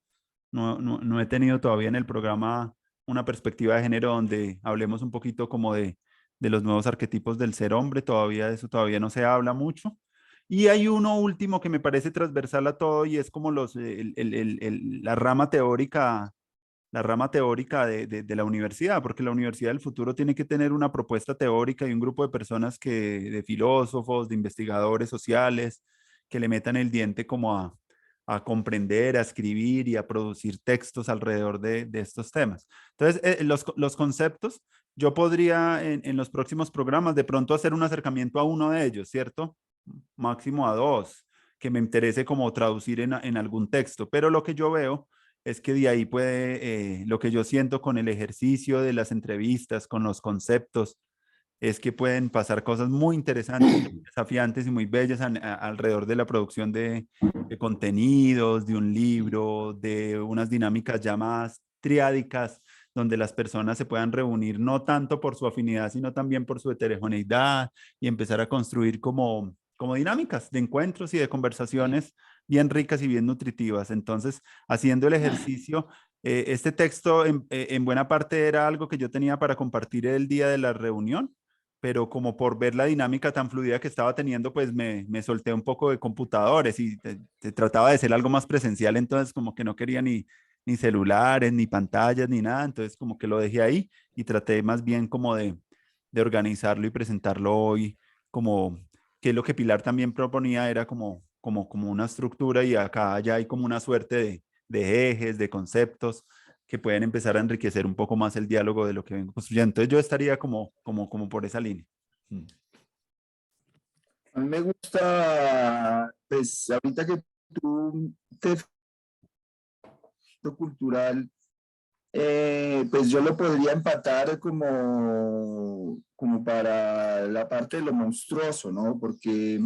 No he tenido todavía en el programa una perspectiva de género donde hablemos un poquito como de los nuevos arquetipos del ser hombre, todavía de eso todavía no se habla mucho. Y hay uno último que me parece transversal a todo y es como la rama teórica de la universidad, porque la universidad del futuro tiene que tener una propuesta teórica y un grupo de personas de filósofos, de investigadores sociales, que le metan el diente como a comprender, a escribir y a producir textos alrededor de estos temas. Entonces, los conceptos, yo podría en los próximos programas de pronto hacer un acercamiento a uno de ellos, ¿cierto? Máximo a dos, que me interese como traducir en algún texto, pero lo que yo veo es que de ahí puede, lo que yo siento con el ejercicio de las entrevistas, con los conceptos, es que pueden pasar cosas muy interesantes, muy desafiantes y muy bellas alrededor de la producción de contenidos, de un libro, de unas dinámicas ya más triádicas, donde las personas se puedan reunir no tanto por su afinidad, sino también por su heterogeneidad y empezar a construir como dinámicas de encuentros y de conversaciones bien ricas y bien nutritivas. Entonces, haciendo el ejercicio, este texto en buena parte era algo que yo tenía para compartir el día de la reunión, pero como por ver la dinámica tan fluida que estaba teniendo, pues me solté un poco de computadores y trataba de ser algo más presencial, entonces como que no quería ni celulares, ni pantallas, ni nada, entonces como que lo dejé ahí y traté más bien como de organizarlo y presentarlo hoy, como que lo que Pilar también proponía era como una estructura y acá ya hay como una suerte de ejes, de conceptos que pueden empezar a enriquecer un poco más el diálogo de lo que vengo construyendo. Entonces yo estaría como por esa línea. A mí me gusta, pues ahorita que tú te cultural, pues yo lo podría empatar como para la parte de lo monstruoso, ¿no? Porque,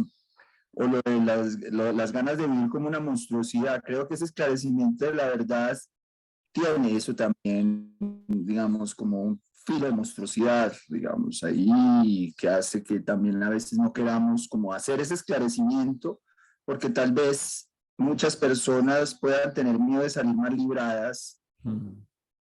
o lo de las ganas de vivir como una monstruosidad, creo que ese esclarecimiento de la verdad tiene eso también, digamos, como un filo de monstruosidad, digamos, ahí, que hace que también a veces no queramos como hacer ese esclarecimiento, porque tal vez muchas personas puedan tener miedo de salir mal libradas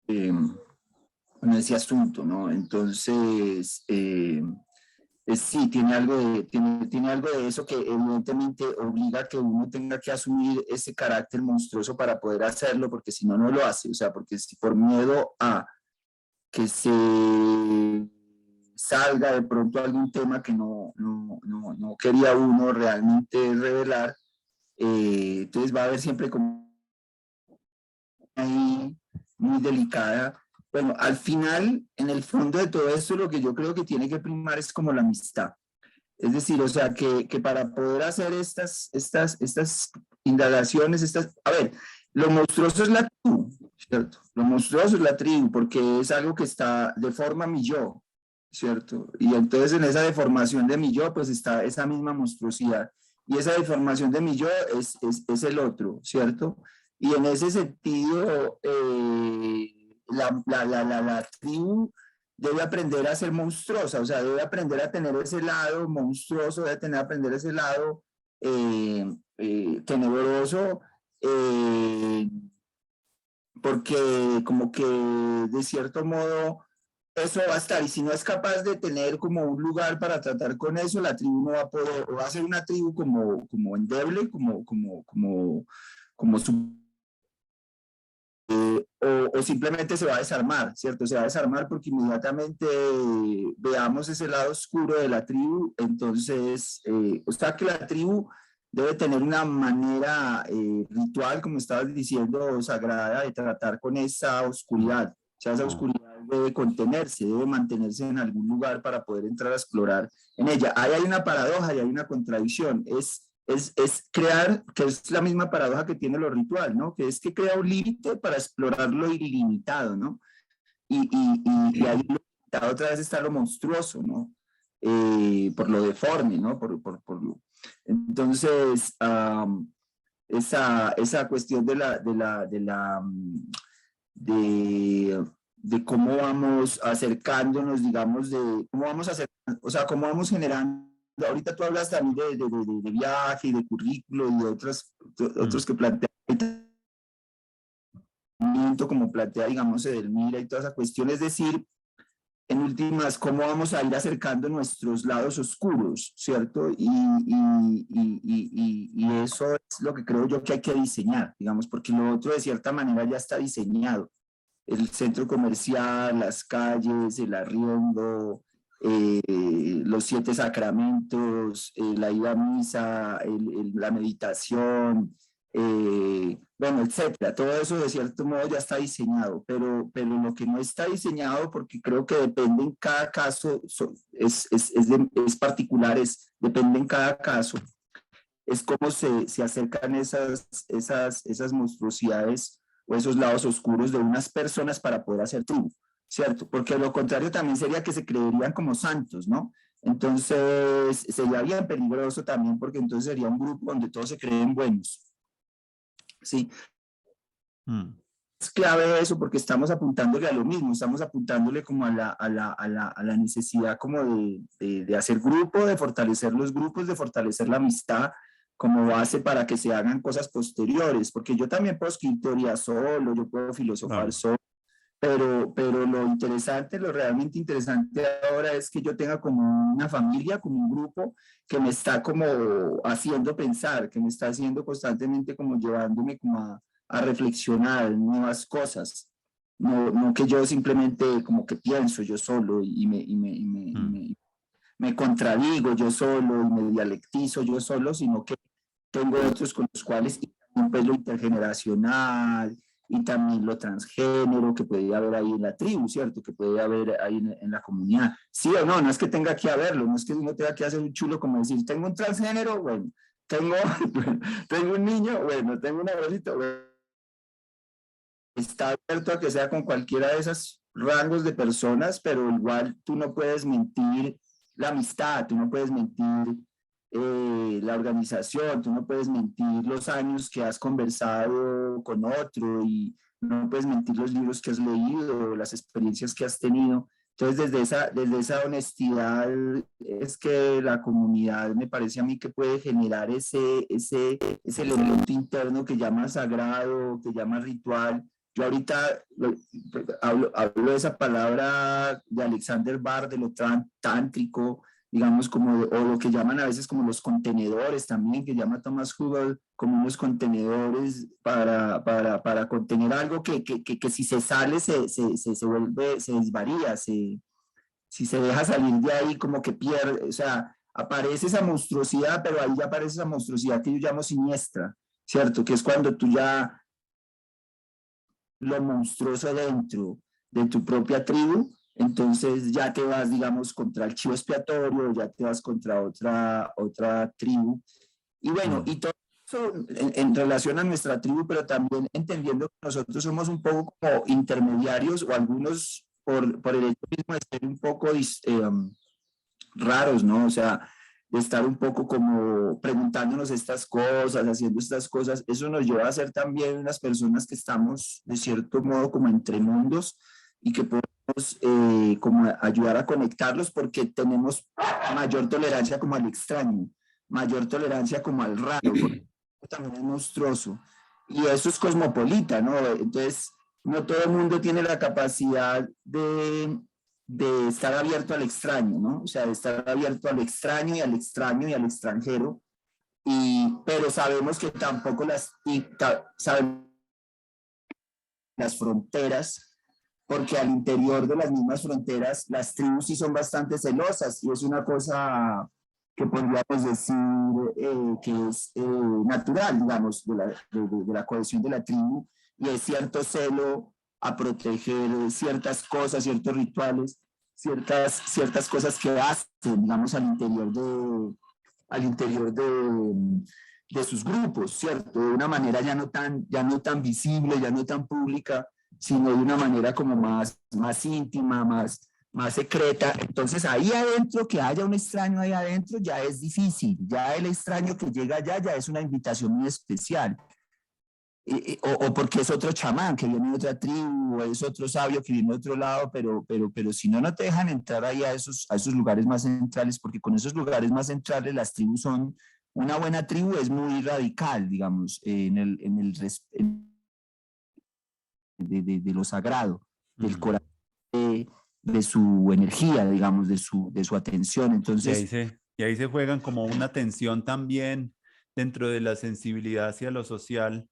con ese asunto, ¿no? Entonces, sí, tiene algo de eso que evidentemente obliga a que uno tenga que asumir ese carácter monstruoso para poder hacerlo, porque si no, no lo hace. O sea, porque si por miedo a que se salga de pronto algún tema que no quería uno realmente revelar, entonces va a haber siempre como ahí muy delicada. Bueno, al final, en el fondo de todo esto, lo que yo creo que tiene que primar es como la amistad. Es decir, o sea, que para poder hacer estas indagaciones, a ver, lo monstruoso es la tribu, ¿cierto? Lo monstruoso es la tribu, porque es algo que está, deforma mi yo, ¿cierto? Y entonces en esa deformación de mi yo, pues está esa misma monstruosidad. Y esa deformación de mi yo es el otro, ¿cierto? Y en ese sentido, la tribu debe aprender a ser monstruosa, o sea, debe aprender a tener ese lado monstruoso, debe aprender ese lado tenebroso, porque como que de cierto modo eso va a estar, y si no es capaz de tener como un lugar para tratar con eso, la tribu no va a poder, o va a ser una tribu como endeble, como su o simplemente se va a desarmar, ¿cierto? Se va a desarmar porque inmediatamente veamos ese lado oscuro de la tribu, entonces, o sea que la tribu debe tener una manera ritual, como estabas diciendo, sagrada, de tratar con esa oscuridad. O sea, esa oscuridad debe contenerse, debe mantenerse en algún lugar para poder entrar a explorar en ella. Ahí hay una paradoja y hay una contradicción. Es es crear, que es la misma paradoja que tiene lo ritual, ¿no? Que es que crea un límite para explorar lo ilimitado, ¿no? Y ahí lo limitado otra vez está lo monstruoso, ¿no? Por lo deforme, ¿no? Entonces, esa cuestión de cómo vamos acercándonos, digamos, de cómo vamos acercando, o sea, cómo vamos generando. Ahorita tú hablas también de viaje y de currículo y de otros que plantean como plantea, digamos, Edelmira y toda esa cuestión, es decir, en últimas, cómo vamos a ir acercando nuestros lados oscuros, ¿cierto? Y eso es lo que creo yo que hay que diseñar, digamos, porque lo otro de cierta manera ya está diseñado. El centro comercial, las calles, el arriendo, los 7 sacramentos, la ida a misa, la meditación, bueno, etcétera. Todo eso de cierto modo ya está diseñado, pero lo que no está diseñado, porque creo que depende en cada caso, es particular, depende en cada caso, es cómo se acercan esas monstruosidades o esos lados oscuros de unas personas para poder hacer tribu, ¿cierto? Porque lo contrario también sería que se creerían como santos, ¿no? Entonces sería bien peligroso también, porque entonces sería un grupo donde todos se creen buenos, ¿sí? Es clave eso, porque estamos apuntándole a lo mismo, estamos apuntándole como a la necesidad como de hacer grupo, de fortalecer los grupos, de fortalecer la amistad como base para que se hagan cosas posteriores, porque yo también puedo escribir teoría solo, yo puedo filosofar solo, pero lo interesante, lo realmente interesante ahora es que yo tenga como una familia, como un grupo que me está como haciendo pensar, que me está haciendo constantemente como llevándome como a reflexionar nuevas cosas. No que yo simplemente como que pienso yo solo y me contradigo yo solo y me dialectizo yo solo, sino que tengo otros con los cuales, y también pues lo intergeneracional y también lo transgénero que puede haber ahí en la tribu, ¿cierto? Que puede haber ahí en la comunidad. Sí o no, no es que tenga que haberlo, no es que uno tenga que hacer un chulo como decir, tengo un transgénero, bueno, tengo un niño, bueno, tengo una abuelita, bueno. Está abierto a que sea con cualquiera de esos rangos de personas, pero igual tú no puedes mentir la amistad, tú no puedes mentir la organización, tú no puedes mentir los años que has conversado con otro y no puedes mentir los libros que has leído, las experiencias que has tenido. Entonces, desde esa honestidad es que la comunidad me parece a mí que puede generar ese elemento interno que llama sagrado, que llama ritual. Yo ahorita hablo de esa palabra de Alexander Barr, de lo tántrico, digamos, como, o lo que llaman a veces como los contenedores también, que llama Thomas Hubel, como unos contenedores para contener algo que si se sale se vuelve, se desvaría, si se deja salir de ahí como que pierde, o sea, aparece esa monstruosidad, pero ahí ya aparece esa monstruosidad que yo llamo siniestra, ¿cierto? Que es cuando tú ya lo monstruoso dentro de tu propia tribu, entonces ya te vas, digamos, contra el chivo expiatorio, ya te vas contra otra tribu. Y bueno, y todo eso en relación a nuestra tribu, pero también entendiendo que nosotros somos un poco como intermediarios o algunos por el hecho mismo de ser un poco raros, ¿no? O sea, de estar un poco como preguntándonos estas cosas, haciendo estas cosas, eso nos lleva a ser también unas personas que estamos de cierto modo como entre mundos y que podemos como ayudar a conectarlos porque tenemos mayor tolerancia como al extraño, mayor tolerancia como al raro, porque también es monstruoso. Y eso es cosmopolita, ¿no? Entonces, no todo el mundo tiene la capacidad de estar abierto al extraño, ¿no? O sea, de estar abierto al extraño y al extraño y al extranjero, pero sabemos que tampoco sabemos las fronteras, porque al interior de las mismas fronteras las tribus sí son bastante celosas y es una cosa que podríamos decir que es natural, digamos, de la cohesión de la tribu, y hay cierto celo a proteger ciertas cosas, ciertos rituales, ciertas cosas que hacen, digamos, al interior al interior de sus grupos, ¿cierto? De una manera ya no tan visible, ya no tan pública, sino de una manera como más íntima, más secreta. Entonces ahí adentro, que haya un extraño ahí adentro ya es difícil, ya el extraño que llega allá ya es una invitación muy especial. O porque es otro chamán que viene de otra tribu, o es otro sabio que viene de otro lado, pero si no, no te dejan entrar ahí a esos lugares más centrales, porque con esos lugares más centrales las tribus son, una buena tribu es muy radical, digamos, de lo sagrado, del corazón, de su energía, digamos, de su atención. Entonces, Y ahí se juegan como una tensión también dentro de la sensibilidad hacia lo social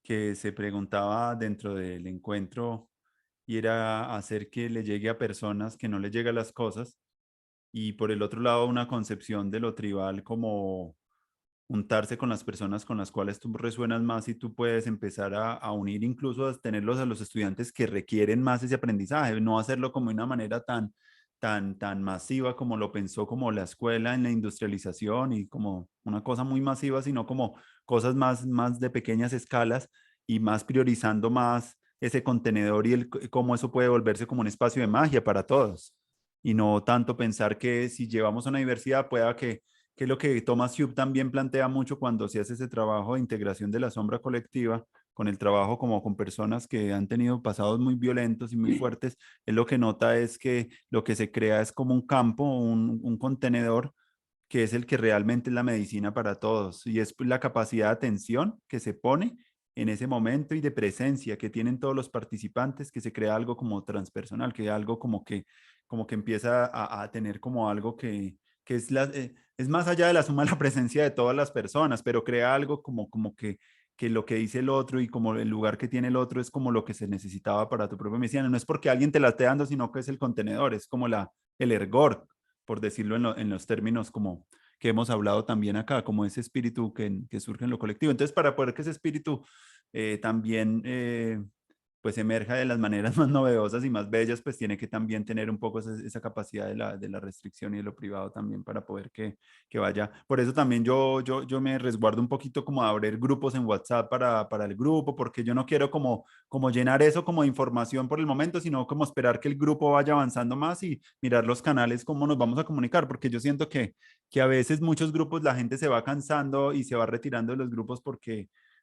que se preguntaba dentro del encuentro, y era hacer que le llegue a personas que no le llegan las cosas, y por el otro lado una concepción de lo tribal como juntarse con las personas con las cuales tú resuenas más, y tú puedes empezar a unir, incluso a tenerlos a los estudiantes que requieren más ese aprendizaje, no hacerlo como de una manera tan masiva como lo pensó como la escuela en la industrialización y como una cosa muy masiva, sino como cosas más de pequeñas escalas, y más priorizando más ese contenedor y cómo eso puede volverse como un espacio de magia para todos, y no tanto pensar que si llevamos a una diversidad pueda que es lo que Thomas Hube también plantea mucho cuando se hace ese trabajo de integración de la sombra colectiva, con el trabajo como con personas que han tenido pasados muy violentos y muy fuertes. Él lo que nota es que lo que se crea es como un campo, un contenedor, que es el que realmente es la medicina para todos, y es la capacidad de atención que se pone en ese momento y de presencia que tienen todos los participantes, que se crea algo como transpersonal, que algo como que empieza a tener como algo que es más allá de la suma de la presencia de todas las personas, pero crea algo que lo que dice el otro y como el lugar que tiene el otro es como lo que se necesitaba para tu propia medicina. No es porque alguien te la esté dando, sino que es el contenedor, es como el ergor, por decirlo en los términos como que hemos hablado también acá, como ese espíritu que surge en lo colectivo. Entonces, para poder que ese espíritu también pues emerja de las maneras más novedosas y más bellas, pues tiene que también tener un poco esa capacidad de la restricción y de lo privado también, para poder que vaya. Por eso también yo me resguardo un poquito como a abrir grupos en WhatsApp para el grupo, porque yo no quiero como llenar eso como de información por el momento, sino como esperar que el grupo vaya avanzando más y mirar los canales, cómo nos vamos a comunicar, porque yo siento que a veces muchos grupos la gente se va cansando y se va retirando de los grupos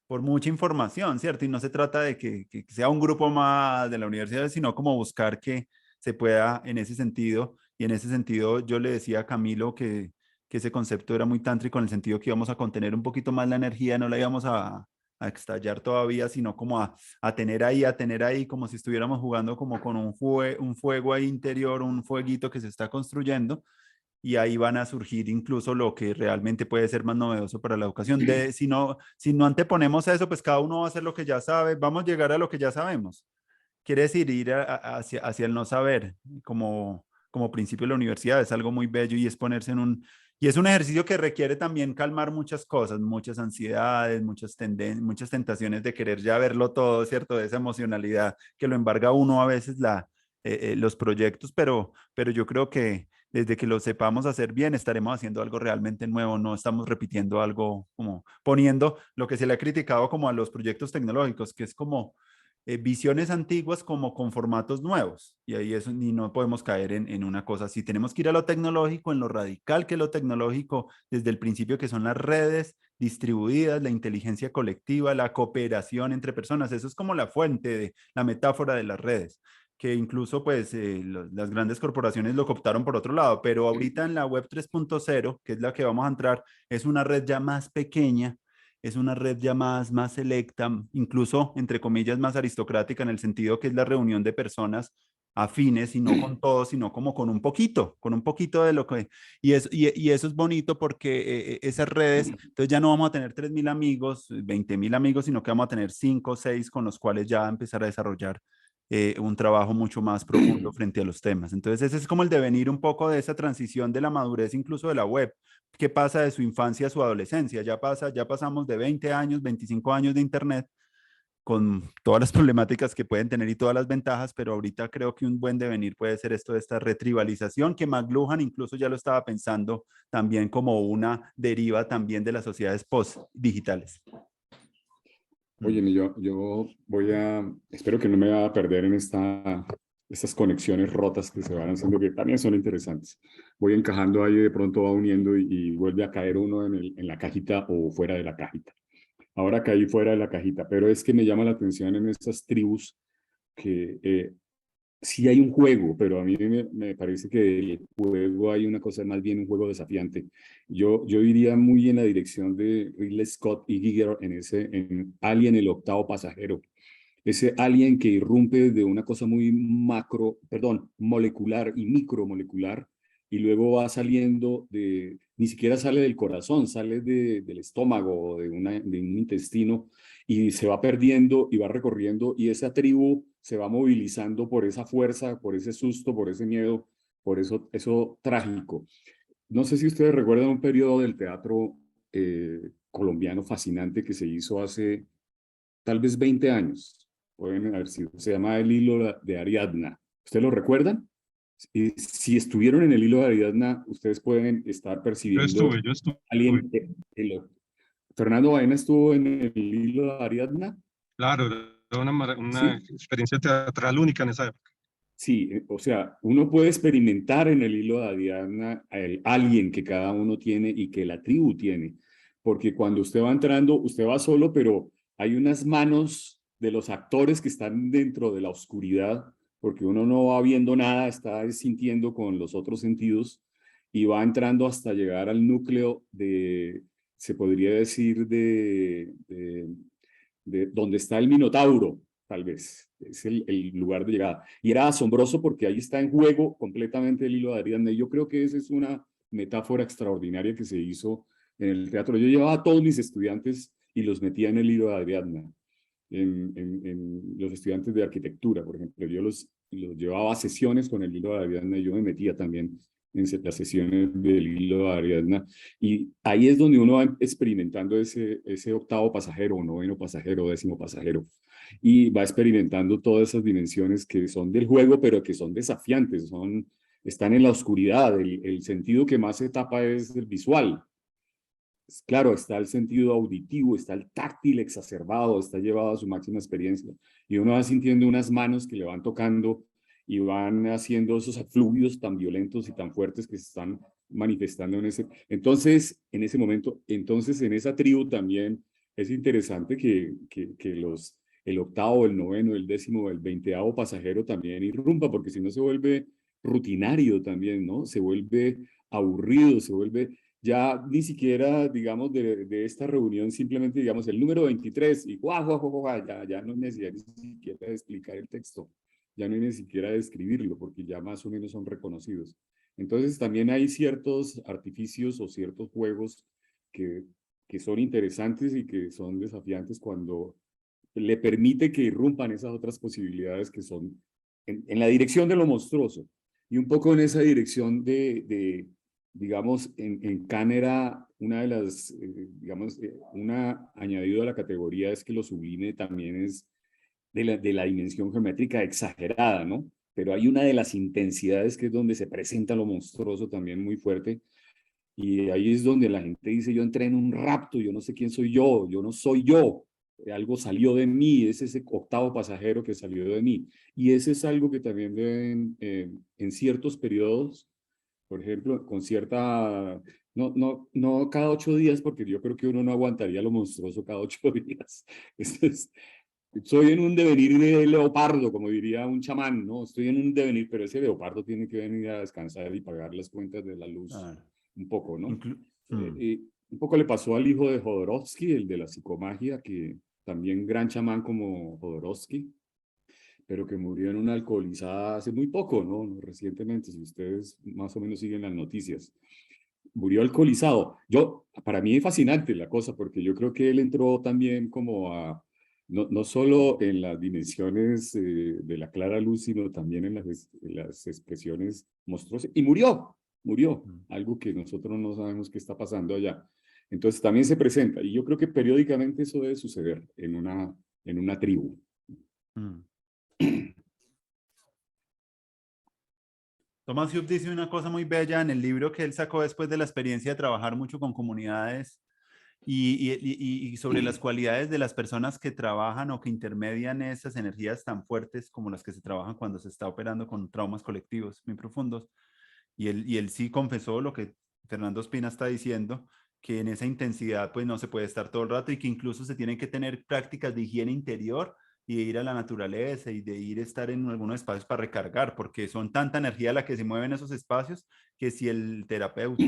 por mucha información, ¿cierto? Y no se trata de que sea un grupo más de la universidad, sino como buscar que se pueda en ese sentido. Y en ese sentido yo le decía a Camilo que ese concepto era muy tántrico, en el sentido que íbamos a contener un poquito más la energía, no la íbamos a estallar todavía, sino como a tener ahí, como si estuviéramos jugando como con un fuego ahí interior, un fueguito que se está construyendo, y ahí van a surgir incluso lo que realmente puede ser más novedoso para la educación. Si no anteponemos eso, pues cada uno va a hacer lo que ya sabe, vamos a llegar a lo que ya sabemos. Quiere decir, ir hacia el no saber, como principio de la universidad, es algo muy bello, y es ponerse y es un ejercicio que requiere también calmar muchas cosas, muchas ansiedades, muchas tentaciones de querer ya verlo todo, ¿cierto? De esa emocionalidad que lo embarga a uno a veces los proyectos, pero yo creo que desde que lo sepamos hacer bien, estaremos haciendo algo realmente nuevo, no estamos repitiendo algo, como poniendo lo que se le ha criticado como a los proyectos tecnológicos, que es como visiones antiguas como con formatos nuevos, y ahí eso, ni no podemos caer en una cosa así. Tenemos que ir a lo tecnológico, en lo radical que es lo tecnológico desde el principio, que son las redes distribuidas, la inteligencia colectiva, la cooperación entre personas. Eso es como la fuente de la metáfora de las redes, que incluso pues las grandes corporaciones lo cooptaron por otro lado, pero ahorita en la web 3.0, que es la que vamos a entrar, es una red ya más pequeña, es una red ya más selecta, incluso entre comillas más aristocrática, en el sentido que es la reunión de personas afines, y no con todos, sino como con un poquito de lo que... Y eso es bonito porque esas redes, entonces ya no vamos a tener 3.000 amigos, 20.000 amigos, sino que vamos a tener 5 o 6 con los cuales ya empezar a desarrollar un trabajo mucho más profundo frente a los temas. Entonces ese es como el devenir un poco de esa transición de la madurez incluso de la web. ¿Qué pasa de su infancia a su adolescencia? Ya pasamos de 20 años, 25 años de internet, con todas las problemáticas que pueden tener y todas las ventajas, pero ahorita creo que un buen devenir puede ser esto de esta retribalización, que McLuhan incluso ya lo estaba pensando también como una deriva también de las sociedades post-digitales. Oye, yo voy a, espero que no me vaya a perder en estas conexiones rotas que se van haciendo, que también son interesantes. Voy encajando ahí, de pronto va uniendo y vuelve a caer uno en la cajita o fuera de la cajita. Ahora caí fuera de la cajita, pero es que me llama la atención en estas tribus que sí hay un juego, pero a mí me parece que el juego hay una cosa más bien un juego desafiante. Yo iría muy en la dirección de Ridley Scott y Giger en Alien, el octavo pasajero. Ese alien que irrumpe de una cosa muy molecular y micromolecular, y luego va saliendo ni siquiera sale del corazón, sale del estómago, de un intestino, y se va perdiendo y va recorriendo, y esa tribu se va movilizando por esa fuerza, por ese susto, por ese miedo, por eso trágico. No sé si ustedes recuerdan un periodo del teatro colombiano fascinante que se hizo hace tal vez 20 años. Pueden haber sido. Se llama El Hilo de Ariadna. ¿Ustedes lo recuerdan? Y si estuvieron en el Hilo de Ariadna, ustedes pueden estar percibiendo Yo estuve. alguien. Fernando Baena estuvo en el Hilo de Ariadna. Claro, era una Sí. experiencia teatral única en esa época. Sí, o sea, uno puede experimentar en el Hilo de Ariadna el alguien que cada uno tiene y que la tribu tiene, porque cuando usted va entrando, usted va solo, pero hay unas manos de los actores que están dentro de la oscuridad, porque uno no va viendo nada, está sintiendo con los otros sentidos y va entrando hasta llegar al núcleo se podría decir, de donde está el Minotauro, tal vez, es el lugar de llegada. Y era asombroso porque ahí está en juego completamente el Hilo de Ariadna. Y yo creo que esa es una metáfora extraordinaria que se hizo en el teatro. Yo llevaba a todos mis estudiantes y los metía en el Hilo de Ariadna. En los estudiantes de arquitectura, por ejemplo, yo los llevaba a sesiones con el Hilo de Ariadna y yo me metía también en las sesiones del Hilo de Ariadna. Y ahí es donde uno va experimentando ese octavo pasajero, o noveno pasajero, o décimo pasajero. Y va experimentando todas esas dimensiones que son del juego, pero que son desafiantes, están en la oscuridad. El sentido que más se tapa es el visual. Claro, está el sentido auditivo, está el táctil exacerbado, está llevado a su máxima experiencia. Y uno va sintiendo unas manos que le van tocando y van haciendo esos afluvios tan violentos y tan fuertes que se están manifestando en ese. Entonces, en ese momento, en esa tribu también es interesante que el octavo, el noveno, el décimo, el veinteavo pasajero también irrumpa, porque si no se vuelve rutinario también, ¿no? Se vuelve aburrido, se vuelve ya ni siquiera, digamos, de esta reunión, simplemente, digamos, el número 23 y ya no es necesario ni siquiera de explicar el texto, ya no hay ni siquiera de escribirlo, porque ya más o menos son reconocidos. Entonces, también hay ciertos artificios o ciertos juegos que son interesantes y que son desafiantes cuando le permite que irrumpan esas otras posibilidades que son en la dirección de lo monstruoso y un poco en esa dirección digamos, en Kant era una de las, digamos, una añadido a la categoría es que lo sublime también es de la dimensión geométrica exagerada, ¿no? Pero hay una de las intensidades que es donde se presenta lo monstruoso también muy fuerte, y ahí es donde la gente dice, yo entré en un rapto, yo no sé quién soy yo no soy yo, algo salió de mí, es ese octavo pasajero que salió de mí. Y ese es algo que también deben, en ciertos periodos, por ejemplo, con cierta, no cada 8 días, porque yo creo que uno no aguantaría lo monstruoso cada 8 días. Soy en un devenir de leopardo, como diría un chamán, ¿no? Estoy en un devenir, pero ese leopardo tiene que venir a descansar y pagar las cuentas de la luz un poco, ¿no? Un poco le pasó al hijo de Jodorowsky, el de la psicomagia, que también gran chamán como Jodorowsky, pero que murió en una alcoholizada hace muy poco, ¿no? Recientemente, si ustedes más o menos siguen las noticias. Murió alcoholizado. Para mí es fascinante la cosa, porque yo creo que él entró también como no solo en las dimensiones de la clara luz, sino también en las expresiones monstruosas, y murió, algo que nosotros no sabemos qué está pasando allá. Entonces también se presenta, y yo creo que periódicamente eso debe suceder en una en una tribu. Mm. Thomas Hughes dice una cosa muy bella en el libro que él sacó después de la experiencia de trabajar mucho con comunidades y sobre las cualidades de las personas que trabajan o que intermedian esas energías tan fuertes como las que se trabajan cuando se está operando con traumas colectivos muy profundos. Y él sí confesó lo que Fernando Espina está diciendo, que en esa intensidad pues no se puede estar todo el rato y que incluso se tienen que tener prácticas de higiene interior y de ir a la naturaleza y de ir a estar en algunos espacios para recargar, porque son tanta energía la que se mueve en esos espacios que si el terapeuta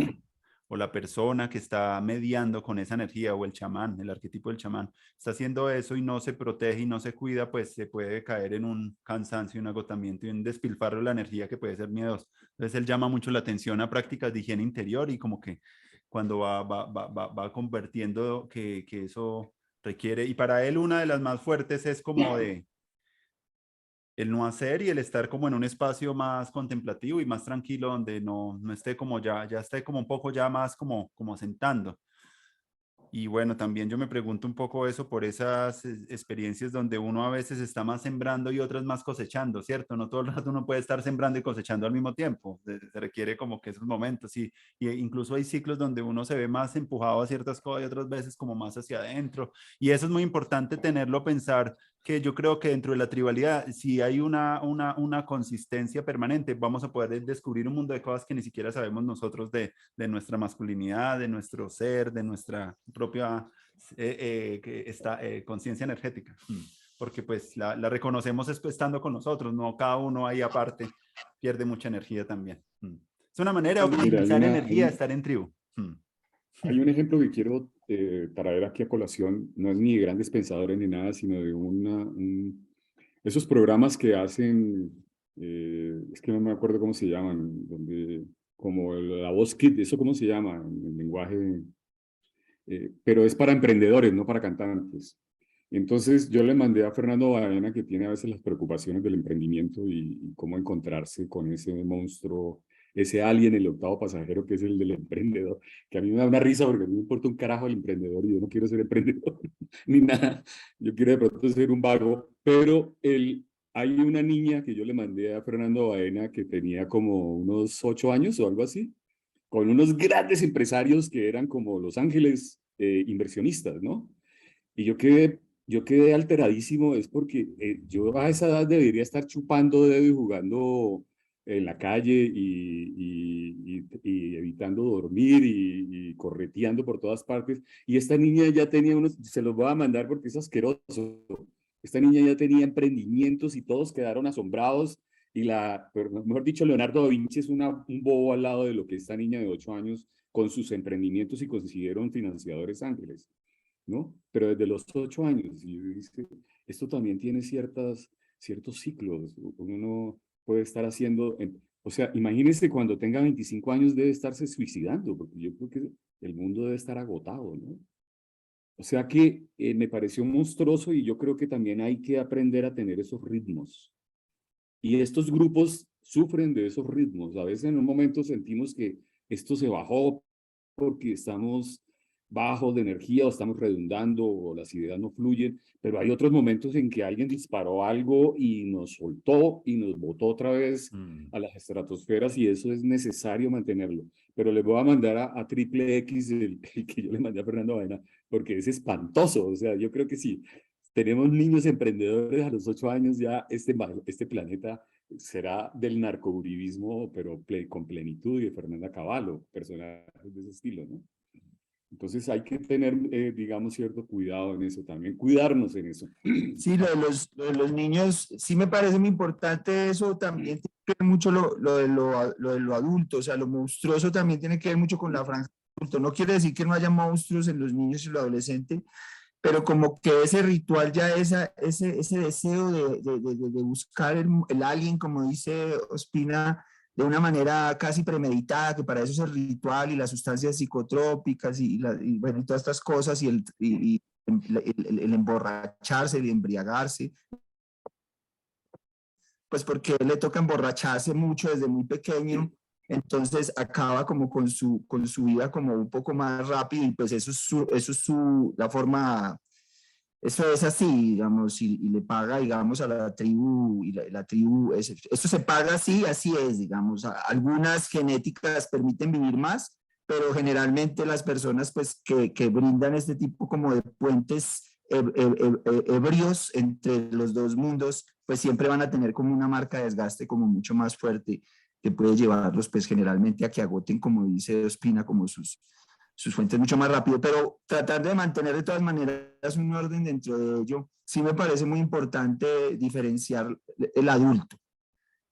o la persona que está mediando con esa energía o el chamán, el arquetipo del chamán, está haciendo eso y no se protege y no se cuida, pues se puede caer en un cansancio, un agotamiento y un despilfarro de la energía que puede ser miedoso. Entonces él llama mucho la atención a prácticas de higiene interior y como que cuando va convirtiendo que eso requiere, y para él una de las más fuertes es como de el no hacer y el estar como en un espacio más contemplativo y más tranquilo donde no esté como ya esté como un poco ya más como sentando. Y bueno, también yo me pregunto un poco eso por esas experiencias donde uno a veces está más sembrando y otras más cosechando, ¿cierto? No todo el rato uno puede estar sembrando y cosechando al mismo tiempo. Se requiere como que esos momentos. Y incluso hay ciclos donde uno se ve más empujado a ciertas cosas y otras veces como más hacia adentro. Y eso es muy importante tenerlo, pensar que yo creo que dentro de la tribalidad, si hay una consistencia permanente, vamos a poder descubrir un mundo de cosas que ni siquiera sabemos nosotros de nuestra masculinidad, de nuestro ser, de nuestra propia conciencia energética. Porque pues la reconocemos estando con nosotros, no cada uno ahí aparte pierde mucha energía también. Es una manera de Mira, optimizar energía, estar en tribu. Hay un ejemplo que quiero traer aquí a colación, no es ni de grandes pensadores ni nada, sino de esos programas que hacen, es que no me acuerdo cómo se llaman, donde, como la Voz Kit, ¿eso cómo se llama en el lenguaje? Pero es para emprendedores, no para cantantes. Entonces yo le mandé a Fernando Baena, que tiene a veces las preocupaciones del emprendimiento y cómo encontrarse con ese monstruo, ese alien, el octavo pasajero, que es el del emprendedor, que a mí me da una risa porque a mí me importa un carajo el emprendedor y yo no quiero ser emprendedor ni nada. Yo quiero de pronto ser un vago, pero hay una niña que yo le mandé a Fernando Baena que tenía como unos 8 años o algo así, con unos grandes empresarios que eran como Los Ángeles inversionistas, ¿no? Y yo quedé alteradísimo, es porque yo a esa edad debería estar chupando dedo y jugando en la calle y evitando dormir y correteando por todas partes. Y esta niña ya tenía se los voy a mandar porque es asqueroso. Esta niña ya tenía emprendimientos y todos quedaron asombrados. Pero mejor dicho, Leonardo da Vinci es un bobo al lado de lo que esta niña de 8 años con sus emprendimientos y consiguieron financiadores ángeles, ¿no? Pero desde los 8 años, y dice, esto también tiene ciertos ciclos. Uno no puede estar haciendo, o sea, imagínense cuando tenga 25 años debe estarse suicidando, porque yo creo que el mundo debe estar agotado, ¿no? O sea que me pareció monstruoso y yo creo que también hay que aprender a tener esos ritmos. Y estos grupos sufren de esos ritmos. A veces en un momento sentimos que esto se bajó porque estamos bajos de energía o estamos redundando o las ideas no fluyen, pero hay otros momentos en que alguien disparó algo y nos soltó y nos botó otra vez a las estratosferas y eso es necesario mantenerlo. Pero les voy a mandar a Triple X el que yo le mandé a Fernando Baena porque es espantoso. O sea, yo creo que sí. Tenemos niños emprendedores a los 8 años, ya este planeta será del narcouribismo, pero con plenitud, y de Fernanda Cavallo, personajes de ese estilo, ¿no? Entonces hay que tener, digamos, cierto cuidado en eso también, cuidarnos en eso. Sí, lo de los niños, sí me parece muy importante eso, también tiene que ver mucho lo de lo adulto, o sea, lo monstruoso también tiene que ver mucho con la franja adulto. No quiere decir que no haya monstruos en los niños y los adolescentes, pero como que ese ritual ya, ese deseo de buscar el alien, como dice Ospina, de una manera casi premeditada, que para eso es el ritual y las sustancias psicotrópicas y bueno, y todas estas cosas y el emborracharse, el embriagarse, pues porque le toca emborracharse mucho desde muy pequeño, entonces acaba como con su vida como un poco más rápido y pues eso es la forma eso es así, digamos, y le paga, digamos, a la tribu, y la tribu, esto se paga así, así es, digamos. Algunas genéticas permiten vivir más, pero generalmente las personas pues, que brindan este tipo como de puentes ebrios entre los dos mundos, pues siempre van a tener como una marca de desgaste como mucho más fuerte que puede llevarlos pues generalmente a que agoten, como dice Ospina, como sus fuentes mucho más rápido, pero tratar de mantener de todas maneras un orden dentro de ello, sí me parece muy importante diferenciar el adulto,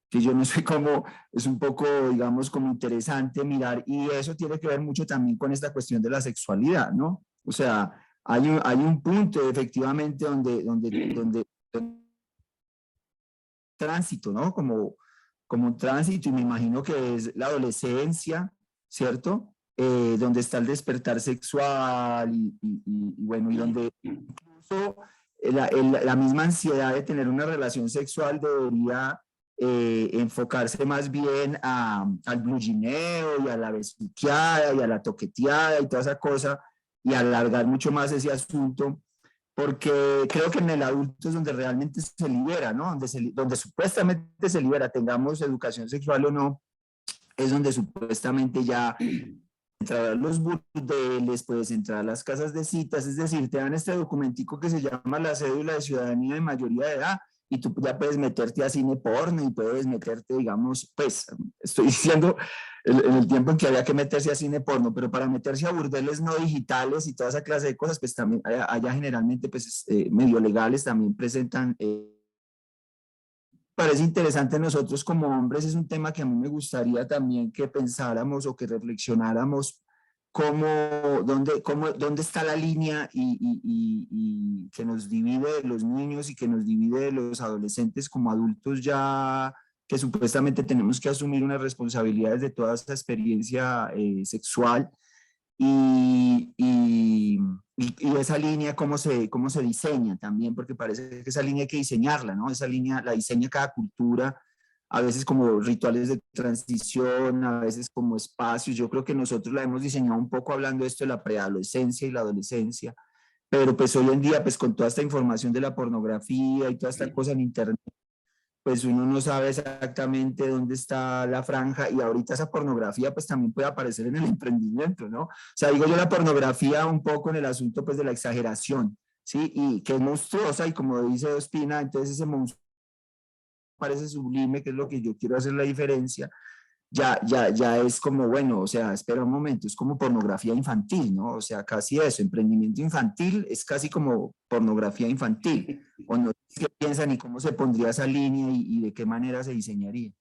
que yo no sé cómo, es un poco, digamos, como interesante mirar, y eso tiene que ver mucho también con esta cuestión de la sexualidad, ¿no? O sea, hay un punto efectivamente donde tránsito, ¿no? Como un tránsito, y me imagino que es la adolescencia, ¿cierto? Donde está el despertar sexual y bueno, y donde incluso la misma ansiedad de tener una relación sexual debería enfocarse más bien al blugineo y a la besuqueada y a la toqueteada y toda esa cosa, y alargar mucho más ese asunto, porque creo que en el adulto es donde realmente se libera, ¿no? Donde supuestamente se libera, tengamos educación sexual o no, es donde supuestamente ya entrar a los burdeles, puedes entrar a las casas de citas, es decir, te dan este documentico que se llama la cédula de ciudadanía de mayoría de edad, y tú ya puedes meterte a cine porno y puedes meterte, digamos, pues, estoy diciendo en el tiempo en que había que meterse a cine porno, pero para meterse a burdeles no digitales y toda esa clase de cosas, pues también allá generalmente, pues, medio legales también presentan parece interesante nosotros como hombres, es un tema que a mí me gustaría también que pensáramos o que reflexionáramos dónde está la línea y que nos divide de los niños y que nos divide de los adolescentes como adultos ya que supuestamente tenemos que asumir unas responsabilidades de toda esta experiencia sexual y esa línea cómo se diseña también, porque parece que esa línea hay que diseñarla, ¿no? Esa línea la diseña cada cultura, a veces como rituales de transición, a veces como espacios. Yo creo que nosotros la hemos diseñado un poco hablando de esto de la preadolescencia y la adolescencia, pero pues hoy en día, pues con toda esta información de la pornografía y toda esta cosa en internet, pues uno no sabe exactamente dónde está la franja, y ahorita esa pornografía pues también puede aparecer en el emprendimiento, ¿no? O sea, digo yo la pornografía un poco en el asunto pues de la exageración, ¿sí? Y que es monstruosa, y como dice Ospina, entonces ese monstruo parece sublime, que es lo que yo quiero hacer la diferencia, ya es como, bueno, o sea, espera un momento, es como pornografía infantil, ¿no? O sea, casi eso, emprendimiento infantil es casi como pornografía infantil. O no sé qué piensan y cómo se pondría esa línea y de qué manera se diseñaría.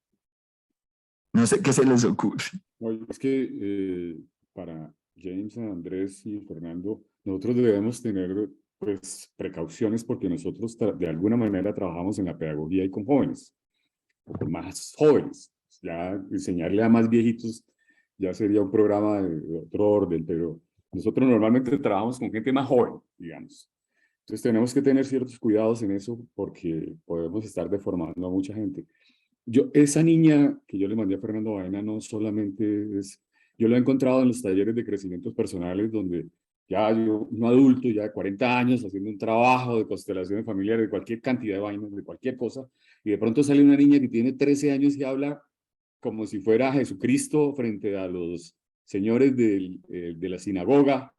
No sé qué se les ocurre. Oye, es que para James, Andrés y Fernando, nosotros debemos tener pues precauciones porque nosotros de alguna manera trabajamos en la pedagogía y con jóvenes, o con más jóvenes. Ya enseñarle a más viejitos ya sería un programa de otro orden, pero nosotros normalmente trabajamos con gente más joven, digamos. Entonces tenemos que tener ciertos cuidados en eso porque podemos estar deformando a mucha gente. Esa niña que yo le mandé a Fernando Baena no solamente es, yo lo he encontrado en los talleres de crecimientos personales donde ya yo, un adulto ya de 40 años haciendo un trabajo de constelaciones familiares, de cualquier cantidad de vainas, de cualquier cosa, y de pronto sale una niña que tiene 13 años y habla como si fuera Jesucristo frente a los señores de la sinagoga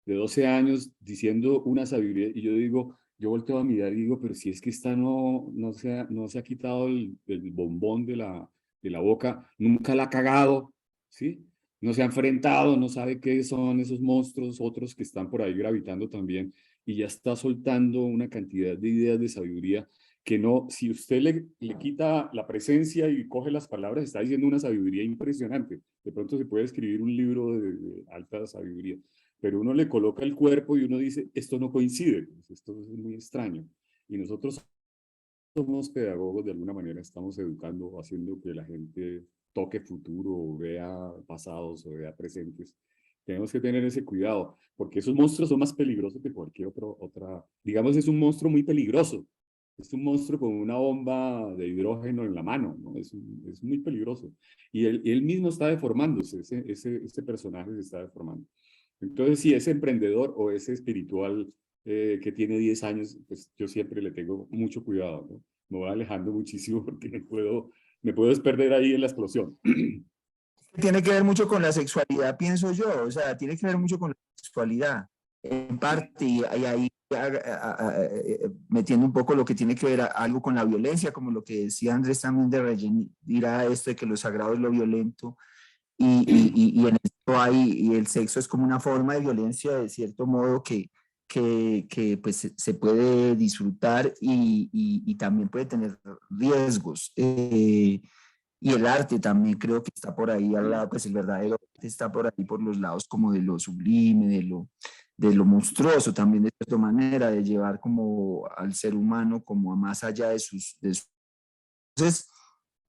de 12 años diciendo una sabiduría, y yo digo, yo volteo a mirar y digo, pero si es que esta no se ha quitado el bombón de la boca, nunca la ha cagado, ¿sí? No se ha enfrentado, no sabe qué son esos monstruos, otros que están por ahí gravitando también, y ya está soltando una cantidad de ideas de sabiduría que no, si usted le quita la presencia y coge las palabras, está diciendo una sabiduría impresionante. De pronto se puede escribir un libro de alta sabiduría, pero uno le coloca el cuerpo y uno dice, esto no coincide, pues esto es muy extraño. Y nosotros somos pedagogos, de alguna manera estamos educando, haciendo que la gente toque futuro, o vea pasados o vea presentes. Tenemos que tener ese cuidado, porque esos monstruos son más peligrosos que cualquier otra, digamos, es un monstruo muy peligroso. Es un monstruo con una bomba de hidrógeno en la mano, ¿no? Es muy peligroso. Y él mismo está deformándose, ese personaje se está deformando. Entonces, si es emprendedor o es espiritual, que tiene 10 años, pues yo siempre le tengo mucho cuidado, ¿no? Me voy alejando muchísimo porque me puedo perder ahí en la explosión. Tiene que ver mucho con la sexualidad, pienso yo, o sea, tiene que ver mucho con la sexualidad, en parte, y ahí metiendo un poco lo que tiene que ver algo con la violencia, como lo que decía Andrés también de dirá esto de que lo sagrado es lo violento, y en esto hay, y el sexo es como una forma de violencia de cierto modo que pues se puede disfrutar y también puede tener riesgos. Y el arte también creo que está por ahí al lado, pues el verdadero arte está por ahí por los lados como de lo sublime, de lo monstruoso también de cierta manera, de llevar como al ser humano como a más allá de sus. Entonces,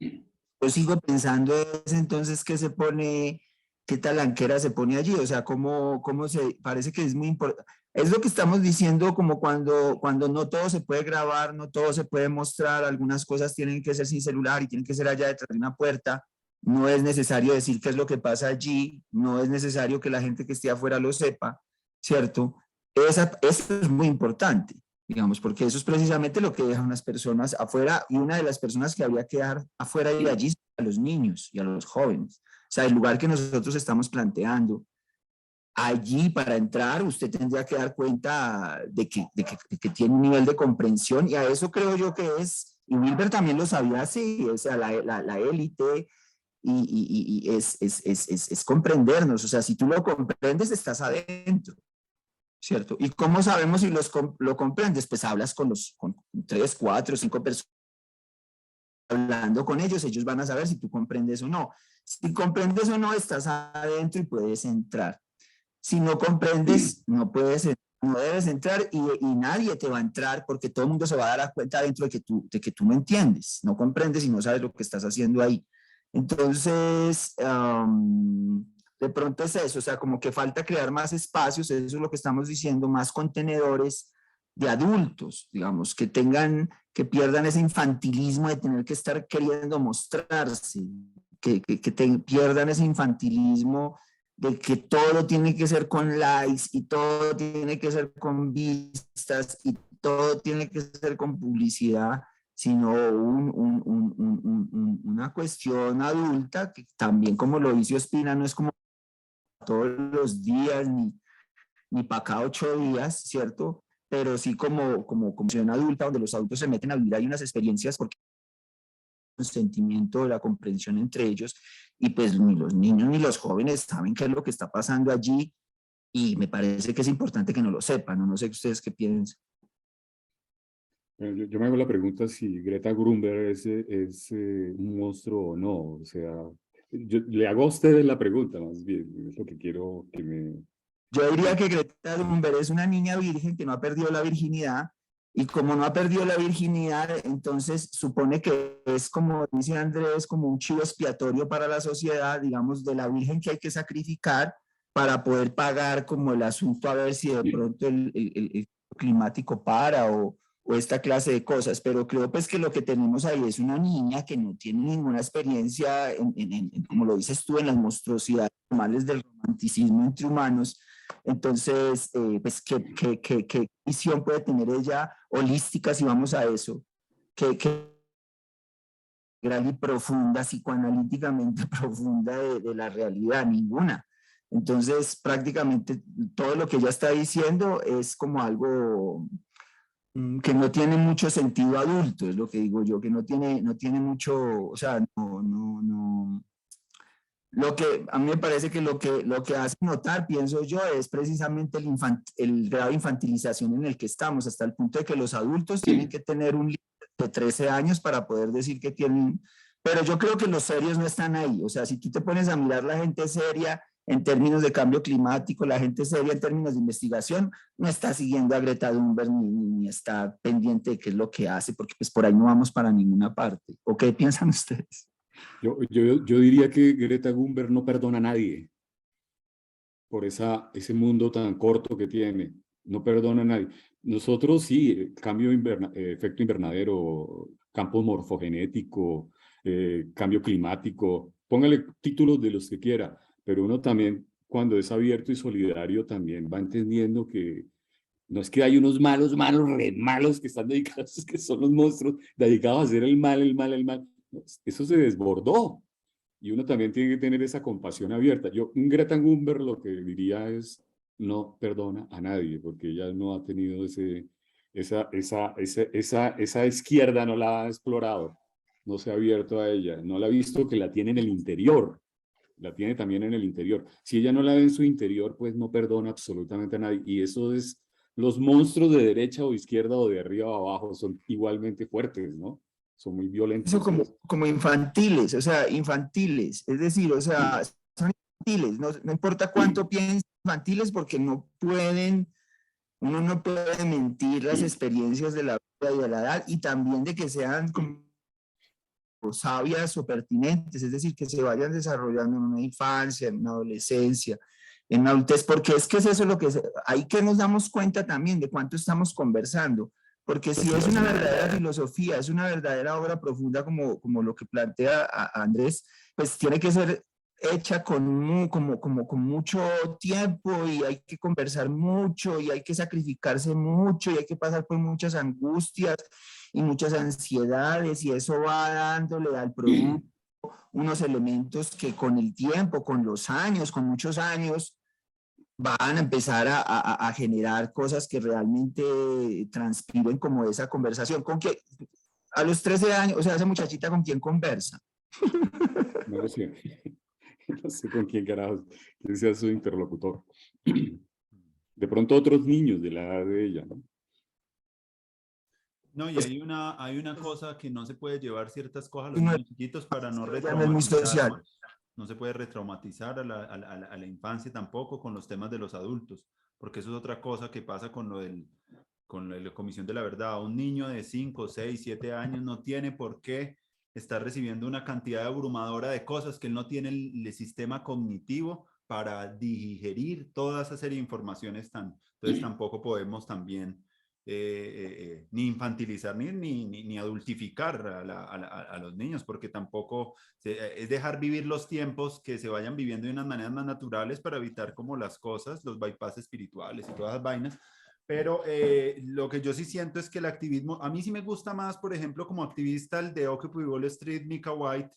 yo sigo pensando es entonces qué se pone, qué talanquera se pone allí, o sea, cómo se, parece que es muy importante. Es lo que estamos diciendo como cuando no todo se puede grabar, no todo se puede mostrar, algunas cosas tienen que ser sin celular y tienen que ser allá detrás de una puerta. No es necesario decir qué es lo que pasa allí, no es necesario que la gente que esté afuera lo sepa, ¿cierto? Eso es muy importante, digamos, porque eso es precisamente lo que dejan las personas afuera y una de las personas que había que dejar afuera y allí a los niños y a los jóvenes. O sea, el lugar que nosotros estamos planteando, allí para entrar usted tendría que dar cuenta de que tiene un nivel de comprensión y a eso creo yo que es, y Wilber también lo sabía así, o sea, la élite y es comprendernos, o sea, si tú lo comprendes estás adentro. ¿Cierto? ¿Y cómo sabemos si lo comprendes? Pues hablas con 3, 4, 5 personas, hablando con ellos van a saber si tú comprendes o no. Si comprendes o no, estás adentro y puedes entrar. Si no comprendes, no puedes entrar, no debes entrar y nadie te va a entrar porque todo el mundo se va a dar cuenta dentro de que tú no entiendes, no comprendes y no sabes lo que estás haciendo ahí. Entonces, de pronto es eso, o sea, como que falta crear más espacios, eso es lo que estamos diciendo, más contenedores de adultos, digamos, que pierdan ese infantilismo de tener que estar queriendo mostrarse, que pierdan ese infantilismo de que todo tiene que ser con likes y todo tiene que ser con vistas y todo tiene que ser con publicidad, sino una cuestión adulta que también como lo hizo Espina, no es como todos los días ni para cada 8 días, ¿cierto? Pero sí como cuestión adulta donde los adultos se meten a vivir, hay unas experiencias porque el sentimiento, la comprensión entre ellos, y pues ni los niños ni los jóvenes saben qué es lo que está pasando allí, y me parece que es importante que no lo sepan, no sé ustedes qué piensan. Bueno, yo me hago la pregunta si Greta Thunberg es un monstruo o no. O sea, yo le hago a ustedes la pregunta, más bien, es lo que quiero que me... Yo diría que Greta Thunberg es una niña virgen que no ha perdido la virginidad, y como no ha perdido la virginidad, entonces supone que es, como dice Andrés, como un chivo expiatorio para la sociedad, digamos, de la virgen que hay que sacrificar para poder pagar como el asunto a ver si de pronto el climático para o esta clase de cosas. Pero creo pues que lo que tenemos ahí es una niña que no tiene ninguna experiencia, como lo dices tú, en las monstruosidades normales del romanticismo entre humanos. Entonces, pues, ¿qué visión puede tener ella holística, si vamos a eso? ¿Qué gran y profunda, psicoanalíticamente profunda de la realidad? Ninguna. Entonces, prácticamente todo lo que ella está diciendo es como algo que no tiene mucho sentido adulto, es lo que digo yo, que no tiene mucho, o sea, no. Lo que a mí me parece que lo que hace notar, pienso yo, es precisamente el grado de infantilización en el que estamos, hasta el punto de que los adultos tienen que tener un límite de 13 años para poder decir que tienen, pero yo creo que los serios no están ahí. O sea, si tú te pones a mirar la gente seria en términos de cambio climático, la gente seria en términos de investigación, no está siguiendo a Greta Thunberg ni está pendiente de qué es lo que hace, porque pues por ahí no vamos para ninguna parte. ¿O qué piensan ustedes? Yo diría que Greta Thunberg no perdona a nadie por ese mundo tan corto que tiene. No perdona a nadie. Nosotros sí, efecto invernadero, campo morfogenético, cambio climático, póngale títulos de los que quiera, pero uno también, cuando es abierto y solidario, también va entendiendo que No es que hay unos malos, malos, re malos que están dedicados, que son los monstruos, dedicados a hacer el mal, el mal, el mal. No, eso se desbordó. Y uno también tiene que tener esa compasión abierta. Yo, un Greta Thunberg lo que diría es, no perdona a nadie, porque ella no ha tenido esa izquierda, no la ha explorado, no se ha abierto a ella, no la ha visto que la tiene en el interior, la tiene también en el interior. Si ella no la ve en su interior, pues no perdona absolutamente a nadie. Y eso es, los monstruos de derecha o izquierda o de arriba o abajo son igualmente fuertes, ¿no? Son muy Eso violentos. como infantiles, o sea, infantiles, es decir, o sea, son infantiles, no importa cuánto piensen infantiles porque no pueden, uno no puede mentir las experiencias de la vida y de la edad y también de que sean como sabias o pertinentes, es decir, que se vayan desarrollando en una infancia, en una adolescencia, en una adultez, porque es que es eso lo que hay que nos damos cuenta también de cuánto estamos conversando, porque si es una verdadera filosofía, es una verdadera obra profunda como lo que plantea a Andrés, pues tiene que ser hecha con mucho tiempo y hay que conversar mucho y hay que sacrificarse mucho y hay que pasar por muchas angustias y muchas ansiedades y eso va dándole al producto unos elementos que con el tiempo, con los años, con muchos años, van a empezar a generar cosas que realmente transpiren como esa conversación. ¿Con que a los 13 años, o sea, esa muchachita con quién conversa? No lo sé. No sé con quién carajos, quién sea su interlocutor. De pronto otros niños de la edad de ella, ¿no? No, y hay una cosa que no se puede llevar ciertas cosas a los No, niños chiquitos para no ya no es muy social. retraumatizarlos. No se puede retraumatizar a la infancia tampoco con los temas de los adultos, porque eso es otra cosa que pasa con lo del, con la Comisión de la Verdad. Un niño de 5, 6, 7 años no tiene por qué estar recibiendo una cantidad abrumadora de cosas que él no tiene el sistema cognitivo para digerir toda esa serie de informaciones tan. Entonces tampoco podemos también ni infantilizar ni adultificar a los niños, porque tampoco es dejar vivir los tiempos que se vayan viviendo de unas maneras más naturales para evitar como las cosas, los bypass espirituales y todas esas vainas. Pero lo que yo sí siento es que el activismo, a mí sí me gusta más, por ejemplo, como activista, el de Occupy Wall Street, Mika White,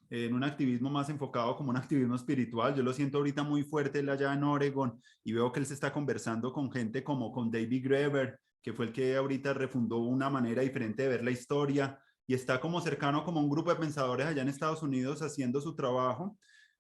en un activismo más enfocado como un activismo espiritual. Yo lo siento ahorita muy fuerte él allá en Oregon y veo que él se está conversando con gente como con David Graeber, que fue el que ahorita refundó una manera diferente de ver la historia y está como cercano como un grupo de pensadores allá en Estados Unidos haciendo su trabajo.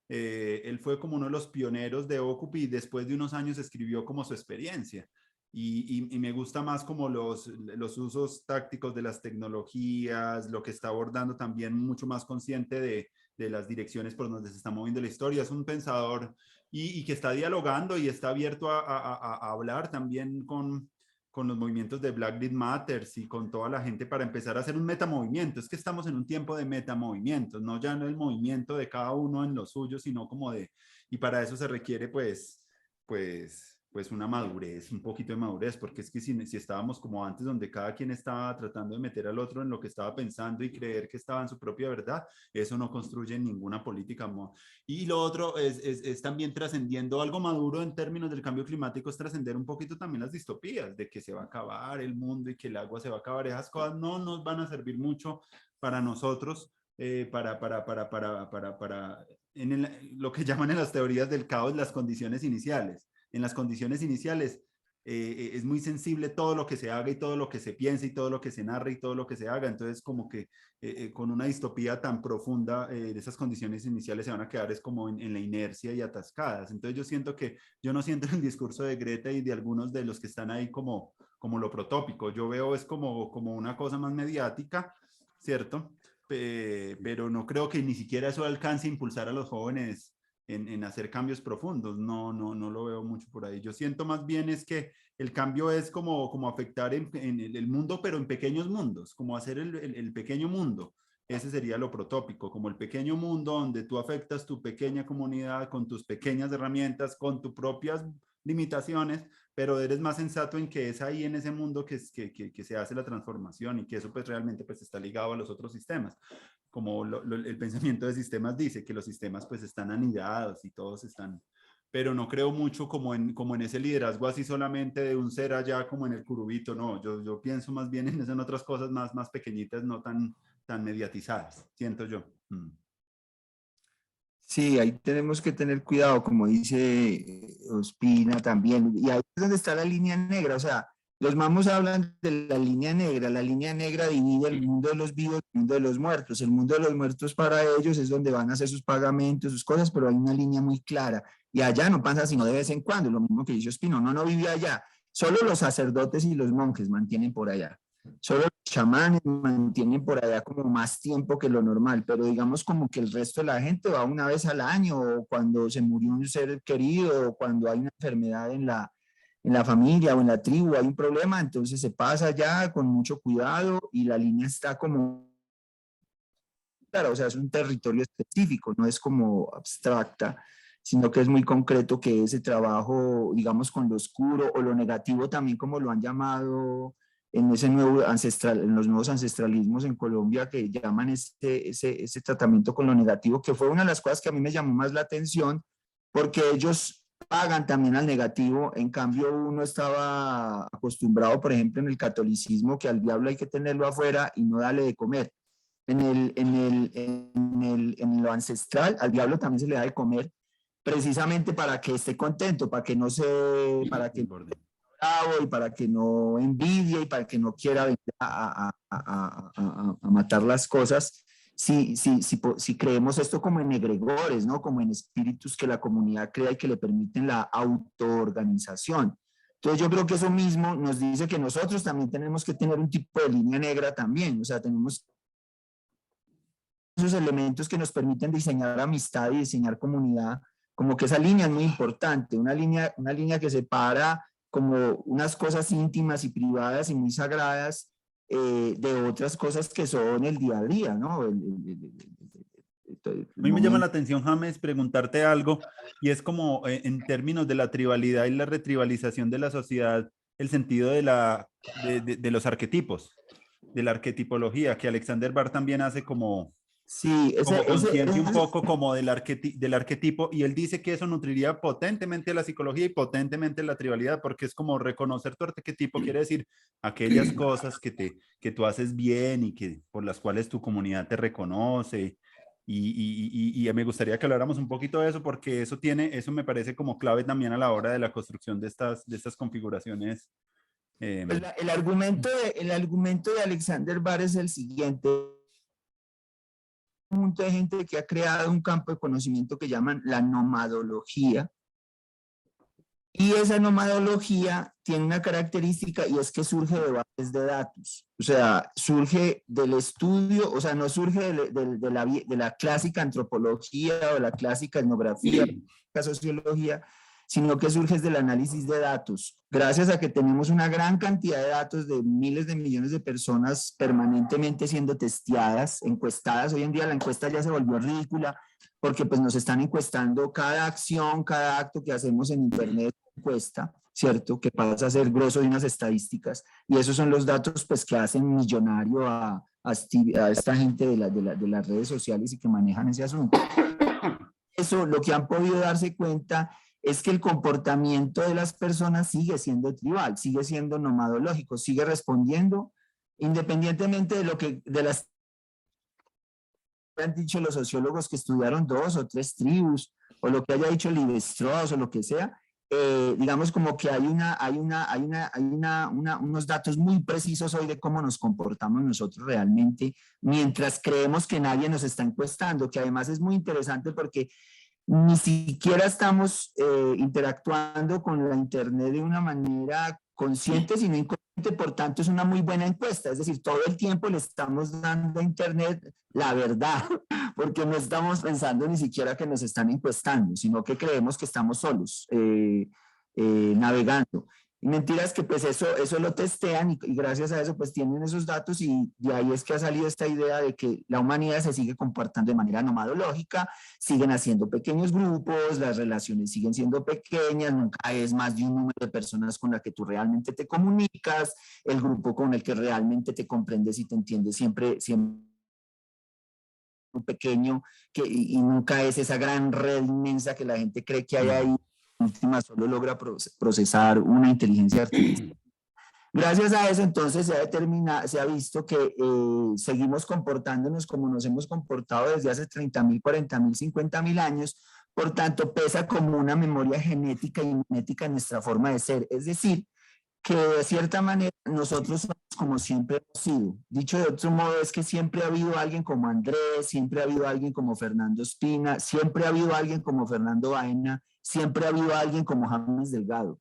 Él fue como uno de los pioneros de Occupy y después de unos años escribió como su experiencia. Y me gusta más como los usos tácticos de las tecnologías, lo que está abordando también mucho más consciente de las direcciones por donde se está moviendo la historia. Es un pensador y que está dialogando y está abierto a hablar también con los movimientos de Black Lives Matter y con toda la gente para empezar a hacer un metamovimiento. Es que estamos en un tiempo de metamovimientos, no ya no el movimiento de cada uno en lo suyo, sino como de, y para eso se requiere pues una madurez, un poquito de madurez, porque es que si estábamos como antes, donde cada quien estaba tratando de meter al otro en lo que estaba pensando y creer que estaba en su propia verdad, eso no construye ninguna política. Y lo otro es también trascendiendo algo maduro en términos del cambio climático, es trascender un poquito también las distopías, de que se va a acabar el mundo y que el agua se va a acabar. Esas cosas no nos van a servir mucho para nosotros, lo que llaman en las teorías del caos las condiciones iniciales. En las condiciones iniciales es muy sensible todo lo que se haga y todo lo que se piense y todo lo que se narre y todo lo que se haga. Entonces, como que con una distopía tan profunda, de esas condiciones iniciales se van a quedar es como en la inercia y atascadas. Entonces, yo siento que, yo no siento el discurso de Greta y de algunos de los que están ahí como lo protópico. Yo veo es como una cosa más mediática, ¿cierto? Pero no creo que ni siquiera eso alcance a impulsar a los jóvenes en hacer cambios profundos. No lo veo mucho por ahí. Yo siento más bien es que el cambio es como afectar en el mundo, pero en pequeños mundos, como hacer el pequeño mundo. Ese sería lo protópico, como el pequeño mundo donde tú afectas tu pequeña comunidad con tus pequeñas herramientas, con tus propias limitaciones, pero eres más sensato en que es ahí en ese mundo que se hace la transformación y que eso pues realmente pues está ligado a los otros sistemas. Como el pensamiento de sistemas dice, que los sistemas pues están anidados y todos están pero no creo mucho como en ese liderazgo así solamente de un ser allá como en el curubito, no, yo pienso más bien en eso, en otras cosas más pequeñitas, no tan mediatizadas, siento yo. Sí, ahí tenemos que tener cuidado, como dice Ospina también, y ahí es donde está la línea negra, o sea, los mamos hablan de la línea negra divide el mundo de los vivos del mundo de los muertos, el mundo de los muertos para ellos es donde van a hacer sus pagamentos, sus cosas, pero hay una línea muy clara, y allá no pasa sino de vez en cuando, lo mismo que dice Ospina, no vive allá, solo los sacerdotes y los monjes mantienen por allá. Solo los chamanes mantienen por allá como más tiempo que lo normal, pero digamos como que el resto de la gente va una vez al año, o cuando se murió un ser querido, o cuando hay una enfermedad en la familia o en la tribu, hay un problema, entonces se pasa allá con mucho cuidado y la línea está como, claro, o sea, es un territorio específico, no es como abstracta, sino que es muy concreto que ese trabajo, digamos, con lo oscuro o lo negativo también como lo han llamado en ese nuevo ancestral, en los nuevos ancestralismos en Colombia que llaman ese tratamiento con lo negativo, que fue una de las cosas que a mí me llamó más la atención, porque ellos pagan también al negativo, en cambio uno estaba acostumbrado, por ejemplo, en el catolicismo, que al diablo hay que tenerlo afuera y no darle de comer. En lo ancestral, al diablo también se le da de comer, precisamente para que esté contento, para que no se, para que bravo y para que no envidie y para que no quiera venir a matar las cosas. Si creemos esto como en egregores, ¿no? Como en espíritus que la comunidad crea y que le permiten la autoorganización. Entonces yo creo que eso mismo nos dice que nosotros también tenemos que tener un tipo de línea negra también, o sea, tenemos esos elementos que nos permiten diseñar amistad y diseñar comunidad, como que esa línea es muy importante, una línea que separa como unas cosas íntimas y privadas y muy sagradas de otras cosas que son el día a día, ¿no? A mí me llama la atención, James, preguntarte algo, y es como en términos de la tribalidad y la retribalización de la sociedad, el sentido de los arquetipos, de la arquetipología, que Alexander Barr también hace como sí, conciencia un poco como del arquetipo, y él dice que eso nutriría potentemente la psicología y potentemente la tribalidad, porque es como reconocer tu arquetipo, quiere decir aquellas cosas que tú haces bien y que por las cuales tu comunidad te reconoce. Y me gustaría que habláramos un poquito de eso, porque eso me parece como clave también a la hora de la construcción de estas configuraciones. El argumento de Alexander Barr es el siguiente. Un montón de gente que ha creado un campo de conocimiento que llaman la nomadología. Y esa nomadología tiene una característica y es que surge de bases de datos. O sea, surge del estudio, o sea, no surge de la clásica antropología o la clásica etnografía, la sociología, sino que surge del análisis de datos. Gracias a que tenemos una gran cantidad de datos de miles de millones de personas permanentemente siendo testeadas, encuestadas. Hoy en día la encuesta ya se volvió ridícula porque pues nos están encuestando cada acción, cada acto que hacemos en internet encuesta, ¿cierto? Que pasa a ser grosso de unas estadísticas. Y esos son los datos pues que hacen millonario a esta gente de las redes sociales y que manejan ese asunto. Eso, lo que han podido darse cuenta es que el comportamiento de las personas sigue siendo tribal, sigue siendo nomadológico, sigue respondiendo independientemente de las han dicho los sociólogos que estudiaron 2 o 3 tribus, o lo que haya dicho Lévi-Strauss o lo que sea, digamos como que hay unos datos muy precisos hoy de cómo nos comportamos nosotros realmente, mientras creemos que nadie nos está encuestando, que además es muy interesante porque ni siquiera estamos interactuando con la internet de una manera consciente, sino inconsciente, por tanto es una muy buena encuesta, es decir, todo el tiempo le estamos dando a internet la verdad, porque no estamos pensando ni siquiera que nos están encuestando, sino que creemos que estamos solos navegando. Y mentiras que pues eso lo testean y gracias a eso pues tienen esos datos y de ahí es que ha salido esta idea de que la humanidad se sigue comportando de manera nomadológica, siguen haciendo pequeños grupos, las relaciones siguen siendo pequeñas, nunca es más de un número de personas con la que tú realmente te comunicas, el grupo con el que realmente te comprendes y te entiendes siempre pequeño y nunca es esa gran red inmensa que la gente cree que hay ahí. última solo logra procesar una inteligencia artificial. Gracias a eso, entonces, se ha visto que seguimos comportándonos como nos hemos comportado desde hace 30.000, 40.000, 50.000 años. Por tanto, pesa como una memoria genética y genética en nuestra forma de ser. Es decir, que de cierta manera nosotros somos como siempre hemos sido. Dicho de otro modo, es que siempre ha habido alguien como Andrés, siempre ha habido alguien como Fernando Espina, siempre ha habido alguien como Fernando Baena, siempre ha habido alguien como James Delgado.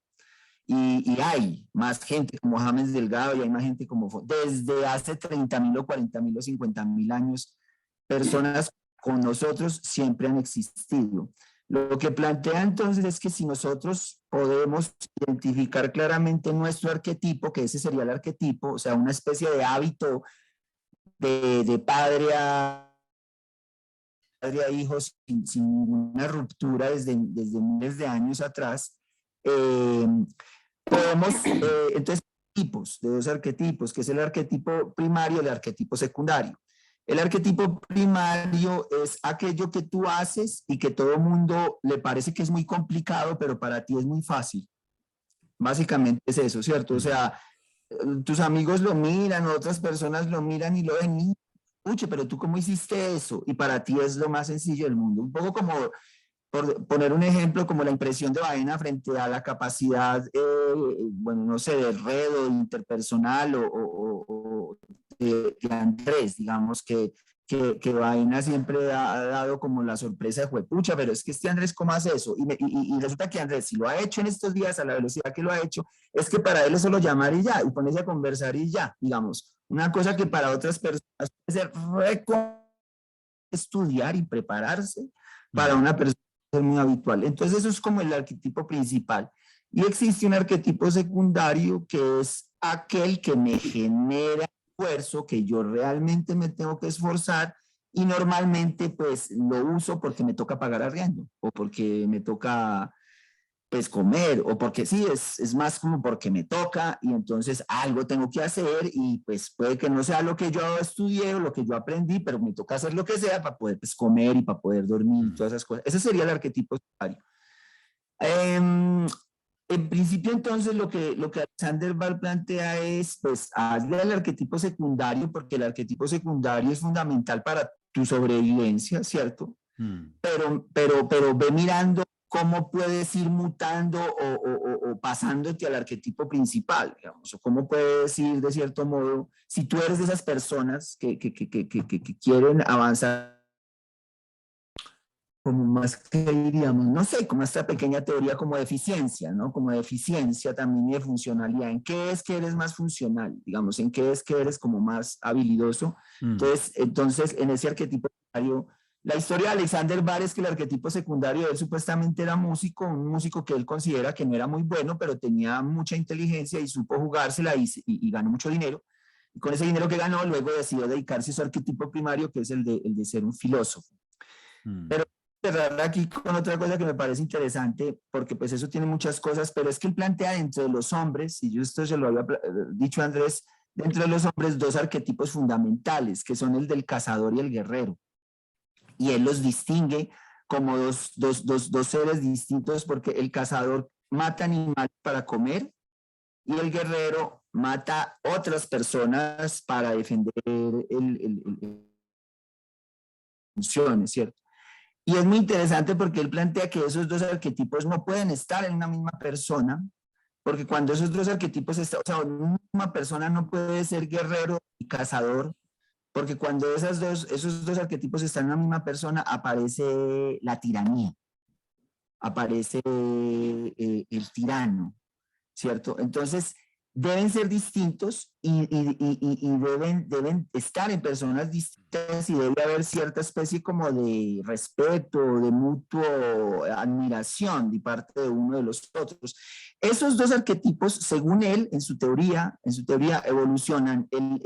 Y hay más gente como James Delgado y hay más gente como desde hace 30.000 o 40.000 o 50.000 años, personas con nosotros siempre han existido. Lo que plantea entonces es que si nosotros podemos identificar claramente nuestro arquetipo, que ese sería el arquetipo, o sea, una especie de hábito de padre a hijo sin ninguna ruptura desde miles de años atrás, podemos, entonces, tipos, de dos arquetipos, que es el arquetipo primario y el arquetipo secundario. El arquetipo primario es aquello que tú haces y que todo el mundo le parece que es muy complicado, pero para ti es muy fácil. Básicamente es eso, ¿cierto? O sea, tus amigos lo miran, otras personas lo miran y lo ven, y, puche, pero tú ¿cómo hiciste eso? Y para ti es lo más sencillo del mundo. Un poco como, por poner un ejemplo, como la impresión de Baena frente a la capacidad, bueno, no sé, de red o interpersonal o de Andrés, digamos, que Baena siempre ha dado como la sorpresa de juepucha, pero es que este Andrés, ¿cómo hace eso? Y resulta que Andrés, si lo ha hecho en estos días a la velocidad que lo ha hecho, es que para él es solo llamar y ya, y ponerse a conversar y ya, digamos. Una cosa que para otras personas puede ser estudiar y prepararse, para una persona es muy habitual. Entonces eso es como el arquetipo principal. Y existe un arquetipo secundario que es aquel que me genera esfuerzo, que yo realmente me tengo que esforzar y normalmente pues lo uso porque me toca pagar arriendo o porque me toca pues comer o porque sí, es más como porque me toca y entonces algo tengo que hacer y pues puede que no sea lo que yo estudié o lo que yo aprendí, pero me toca hacer lo que sea para poder pues, comer y para poder dormir y todas esas cosas. Ese sería el arquetipo secundario. En principio, entonces, lo que Alexander Ball plantea es, pues, hazle al arquetipo secundario, porque el arquetipo secundario es fundamental para tu sobrevivencia, ¿cierto? Pero ve mirando cómo puedes ir mutando o pasándote al arquetipo principal, digamos, o cómo puedes ir, de cierto modo, si tú eres de esas personas que quieren avanzar como más que diríamos, no sé, como esta pequeña teoría como de eficiencia, ¿no? Como de eficiencia también y de funcionalidad. ¿En qué es que eres más funcional? Digamos, ¿en qué es que eres como más habilidoso? Entonces, en ese arquetipo secundario, la historia de Alexander Ball es que el arquetipo secundario de él supuestamente era músico, un músico que él considera que no era muy bueno, pero tenía mucha inteligencia y supo jugársela y ganó mucho dinero. Y con ese dinero que ganó, luego decidió dedicarse a su arquetipo primario, que es el de ser un filósofo. Pero cerrar aquí con otra cosa que me parece interesante, porque pues eso tiene muchas cosas, pero es que él plantea dentro de los hombres, y yo esto se lo había dicho a Andrés, dentro de los hombres dos arquetipos fundamentales, que son el del cazador y el guerrero. Y él los distingue como dos seres distintos, porque el cazador mata animales para comer y el guerrero mata otras personas para defender funciones, ¿cierto? Y es muy interesante porque él plantea que esos dos arquetipos no pueden estar en una misma persona, porque cuando esos dos arquetipos están, o sea, una misma persona no puede ser guerrero y cazador, porque cuando esos dos arquetipos están en una misma persona, aparece la tiranía, aparece el tirano, ¿cierto? Entonces, deben ser distintos y deben estar en personas distintas y debe haber cierta especie como de respeto, de mutuo admiración de parte de uno de los otros. Esos dos arquetipos, según él, en su teoría evolucionan. El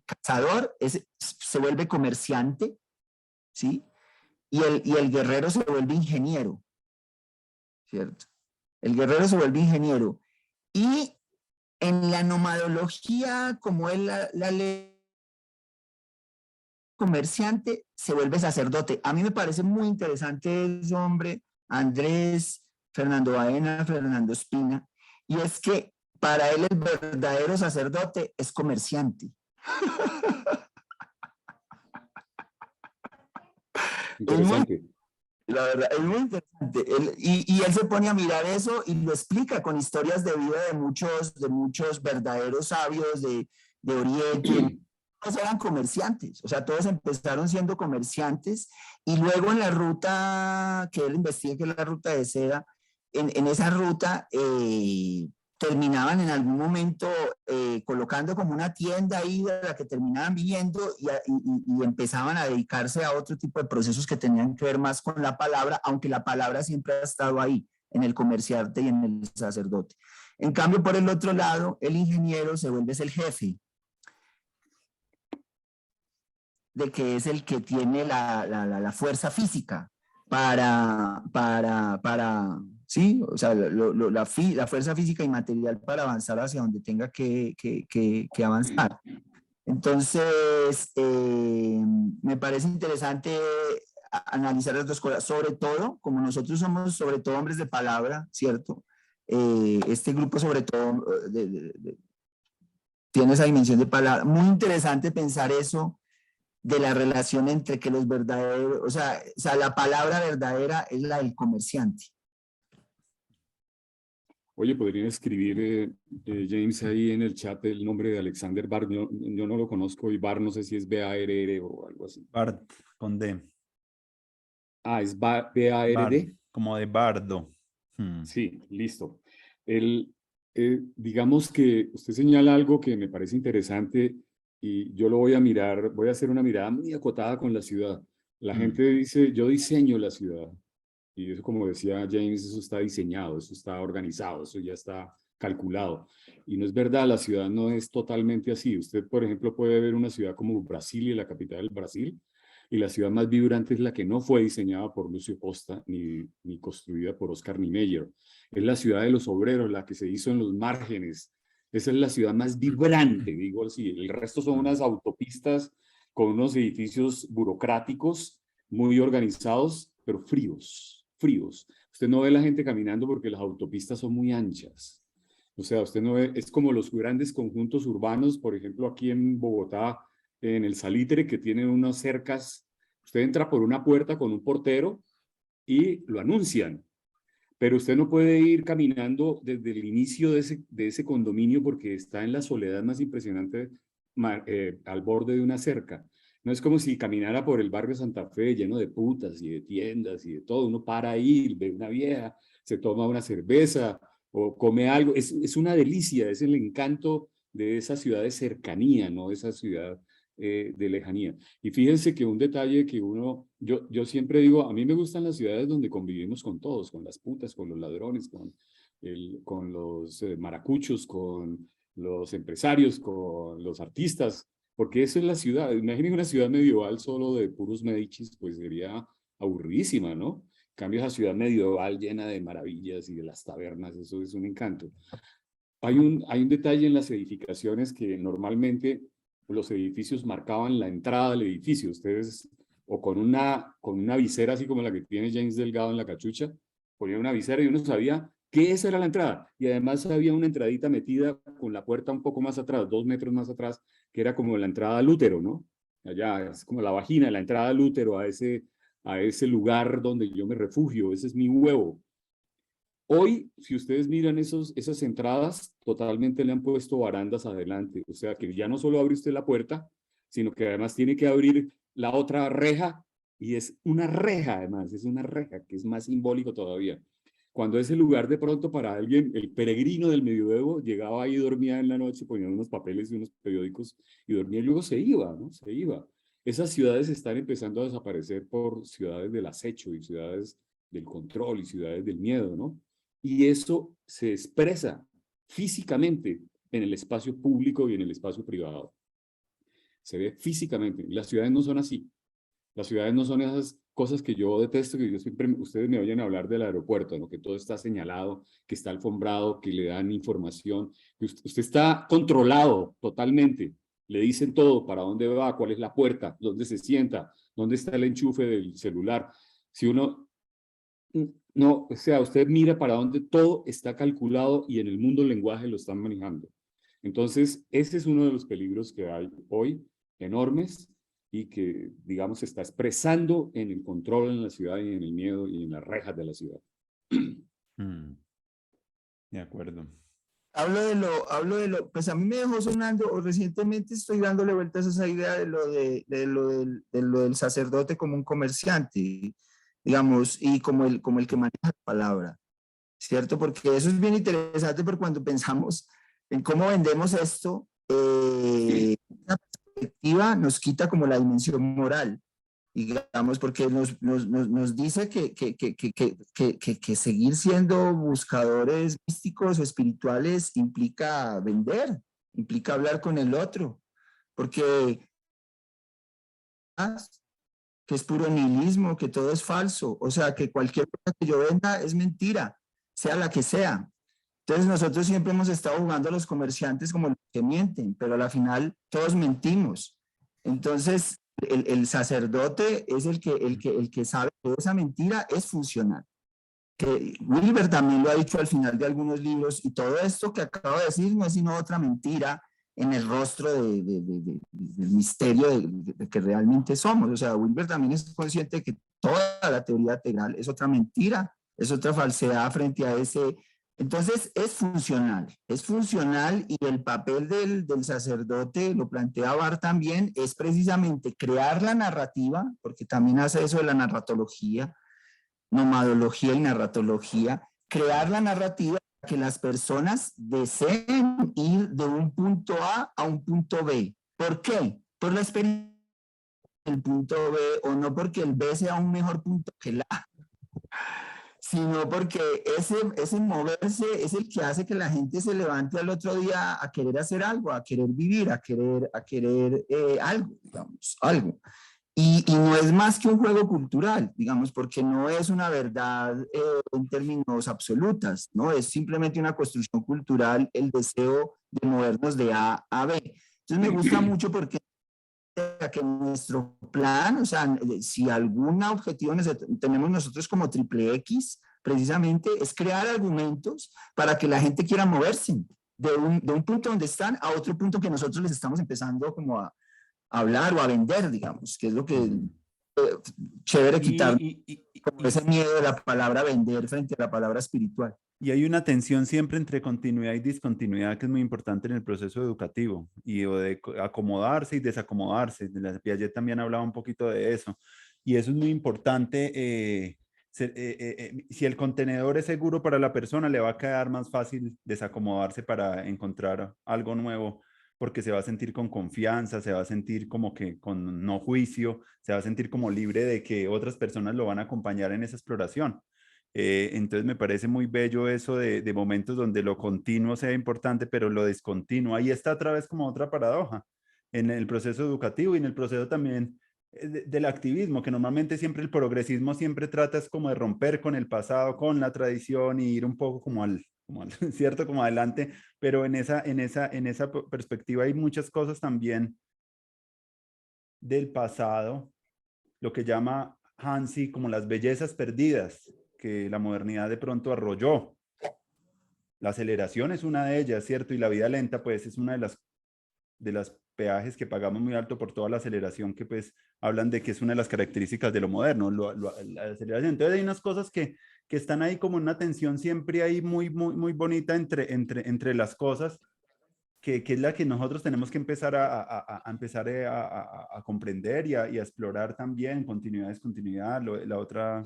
cazador se vuelve comerciante, ¿sí? Y el guerrero se vuelve ingeniero, ¿cierto? El guerrero se vuelve ingeniero. Y en la nomadología, como él la lee, comerciante se vuelve sacerdote. A mí me parece muy interesante ese hombre, Andrés, Fernando Baena, Fernando Espina, y es que para él el verdadero sacerdote es comerciante. Es muy, Interesante. la verdad, es muy interesante. Y él se pone a mirar eso y lo explica con historias de vida de muchos verdaderos sabios de Oriente. Todos eran comerciantes, o sea, todos empezaron siendo comerciantes y luego en la ruta que él investiga, que es la ruta de seda, en esa ruta terminaban en algún momento colocando como una tienda ahí de la que terminaban viviendo y empezaban a dedicarse a otro tipo de procesos que tenían que ver más con la palabra, aunque la palabra siempre ha estado ahí, en el comerciante y en el sacerdote. En cambio, por el otro lado, el ingeniero se vuelve el jefe, de que es el que tiene la fuerza física sí, o sea, la fuerza física y material para avanzar hacia donde tenga que avanzar. Entonces, me parece interesante analizar las dos cosas, sobre todo, como nosotros somos sobre todo hombres de palabra, ¿cierto? Este grupo sobre todo tiene esa dimensión de palabra. Muy interesante pensar eso de la relación entre que los verdaderos, o sea, la palabra verdadera es la del comerciante. Oye, podrían escribir, James, ahí en el chat el nombre de Alexander Bard. Yo no lo conozco y Bard no sé si es B-A-R-R o algo así. Bard, con D. Ah, es Bard, B-A-R-D. como de bardo. Sí, listo. Digamos que usted señala algo que me parece interesante y yo lo voy a mirar, voy a hacer una mirada muy acotada con la ciudad. La gente dice, yo diseño la ciudad. Y eso, como decía James, eso está diseñado, eso está organizado, eso ya está calculado. Y no es verdad, la ciudad no es totalmente así. Usted, por ejemplo, puede ver una ciudad como Brasilia, la capital del Brasil, y la ciudad más vibrante es la que no fue diseñada por Lucio Costa ni construida por Oscar Niemeyer. Es la ciudad de los obreros, la que se hizo en los márgenes. Esa es la ciudad más vibrante, digo así. El resto son unas autopistas con unos edificios burocráticos muy organizados, pero fríos, fríos. Usted no ve la gente caminando porque las autopistas son muy anchas. O sea, usted no ve, es como los grandes conjuntos urbanos, por ejemplo, aquí en Bogotá, en el Salitre, que tienen unas cercas. Usted entra por una puerta con un portero y lo anuncian, pero usted no puede ir caminando desde el inicio de ese condominio porque está en la soledad más impresionante al borde de una cerca. No es como si caminara por el barrio Santa Fe lleno de putas y de tiendas y de todo. Uno para ahí, ve una vieja, se toma una cerveza o come algo. Es una delicia, es el encanto de esa ciudad de cercanía, ¿no? Esa ciudad de lejanía. Y fíjense que un detalle que yo siempre digo, a mí me gustan las ciudades donde convivimos con todos, con las putas, con los ladrones, con los maracuchos, con los empresarios, con los artistas, porque eso es la ciudad. Imaginen una ciudad medieval solo de puros Medicis, pues sería aburridísima, ¿no? En cambio, esa ciudad medieval llena de maravillas y de las tabernas, eso es un encanto. Hay un detalle en las edificaciones que normalmente los edificios marcaban la entrada del edificio. Ustedes, o con una visera así como la que tiene James Delgado en la cachucha, ponían una visera y uno sabía que esa era la entrada. Y además había una entradita metida con la puerta un poco más atrás, 2 metros más atrás, que era como la entrada al útero, ¿no? Allá es como la vagina, la entrada al útero, a ese lugar donde yo me refugio, ese es mi huevo. Hoy, si ustedes miran esas entradas, totalmente le han puesto barandas adelante. O sea, que ya no solo abre usted la puerta, sino que además tiene que abrir la otra reja, y es una reja además, es una reja que es más simbólico todavía. Cuando ese lugar de pronto para alguien, el peregrino del medioevo, llegaba ahí, dormía en la noche, ponía unos papeles y unos periódicos y dormía y luego se iba, ¿no? Se iba. Esas ciudades están empezando a desaparecer por ciudades del acecho y ciudades del control y ciudades del miedo, ¿no? Y eso se expresa físicamente en el espacio público y en el espacio privado. Se ve físicamente. Las ciudades no son así. Las ciudades no son esas cosas que yo detesto, que yo siempre, ustedes me oyen hablar del aeropuerto, ¿no? Que todo está señalado, que está alfombrado, que le dan información, que usted está controlado totalmente. Le dicen todo, para dónde va, cuál es la puerta, dónde se sienta, dónde está el enchufe del celular. Si uno no, o sea, usted mira para dónde todo está calculado y en el mundo del lenguaje lo están manejando. Entonces, ese es uno de los peligros que hay hoy, enormes, y que, digamos, se está expresando en el control en la ciudad y en el miedo y en las rejas de la ciudad. De acuerdo. Hablo de lo, pues a mí me dejó sonando, o recientemente estoy dándole vueltas a esa idea de lo del sacerdote como un comerciante, digamos, y como el que maneja la palabra, ¿cierto? Porque eso es bien interesante, porque cuando pensamos en cómo vendemos esto, la perspectiva nos quita como la dimensión moral, digamos, porque nos dice que seguir siendo buscadores místicos o espirituales implica vender, implica hablar con el otro, porque que es puro nihilismo, que todo es falso, o sea, que cualquier cosa que yo venda es mentira, sea la que sea. Entonces nosotros siempre hemos estado jugando a los comerciantes como los que mienten, pero a la final todos mentimos. Entonces el sacerdote es el que sabe que esa mentira es funcional. Que Wilber también lo ha dicho al final de algunos libros, y todo esto que acabo de decir no es sino otra mentira en el rostro del misterio de que realmente somos. O sea, Wilber también es consciente de que toda la teoría integral es otra mentira, es otra falsedad frente a ese. Entonces es funcional, y el papel del sacerdote, lo plantea Barth también, es precisamente crear la narrativa, porque también hace eso de la narratología, nomadología y narratología, crear la narrativa para que las personas deseen ir de un punto A un punto B. ¿Por qué? Por la experiencia del punto B, o no porque el B sea un mejor punto que el A, sino porque ese moverse es el que hace que la gente se levante al otro día a querer hacer algo, a querer vivir, a querer algo, digamos, algo. Y no es más que un juego cultural, digamos, porque no es una verdad en términos absolutas, ¿no? Es simplemente una construcción cultural, el deseo de movernos de A a B. Entonces me gusta mucho porque que nuestro plan, o sea, si algún objetivo tenemos nosotros como Triple X, precisamente es crear argumentos para que la gente quiera moverse de un punto donde están a otro punto que nosotros les estamos empezando como a hablar o a vender, digamos, que es lo que chévere quitar como ese miedo de la palabra vender frente a la palabra espiritual. Y hay una tensión siempre entre continuidad y discontinuidad que es muy importante en el proceso educativo, y o de acomodarse y desacomodarse. Piaget también hablaba un poquito de eso, y eso es muy importante. Si el contenedor es seguro para la persona, le va a quedar más fácil desacomodarse para encontrar algo nuevo, porque se va a sentir con confianza, se va a sentir como que con no juicio, se va a sentir como libre de que otras personas lo van a acompañar en esa exploración. Entonces me parece muy bello eso de momentos donde lo continuo sea importante, pero lo discontinuo. Ahí está otra vez como otra paradoja en el proceso educativo y en el proceso también del activismo, que normalmente siempre el progresismo siempre trata es como de romper con el pasado, con la tradición, y ir un poco como al cierto, como adelante, pero en esa perspectiva hay muchas cosas también del pasado, lo que llama Hansi como las bellezas perdidas, que la modernidad de pronto arrolló. La aceleración es una de ellas, ¿cierto? Y la vida lenta, pues, es una de las peajes que pagamos muy alto por toda la aceleración, que pues hablan de que es una de las características de lo moderno, la aceleración. Entonces hay unas cosas que están ahí como una tensión siempre ahí muy bonita entre las cosas, que es la que nosotros tenemos que empezar a comprender y a explorar también, continuidad, descontinuidad, la otra...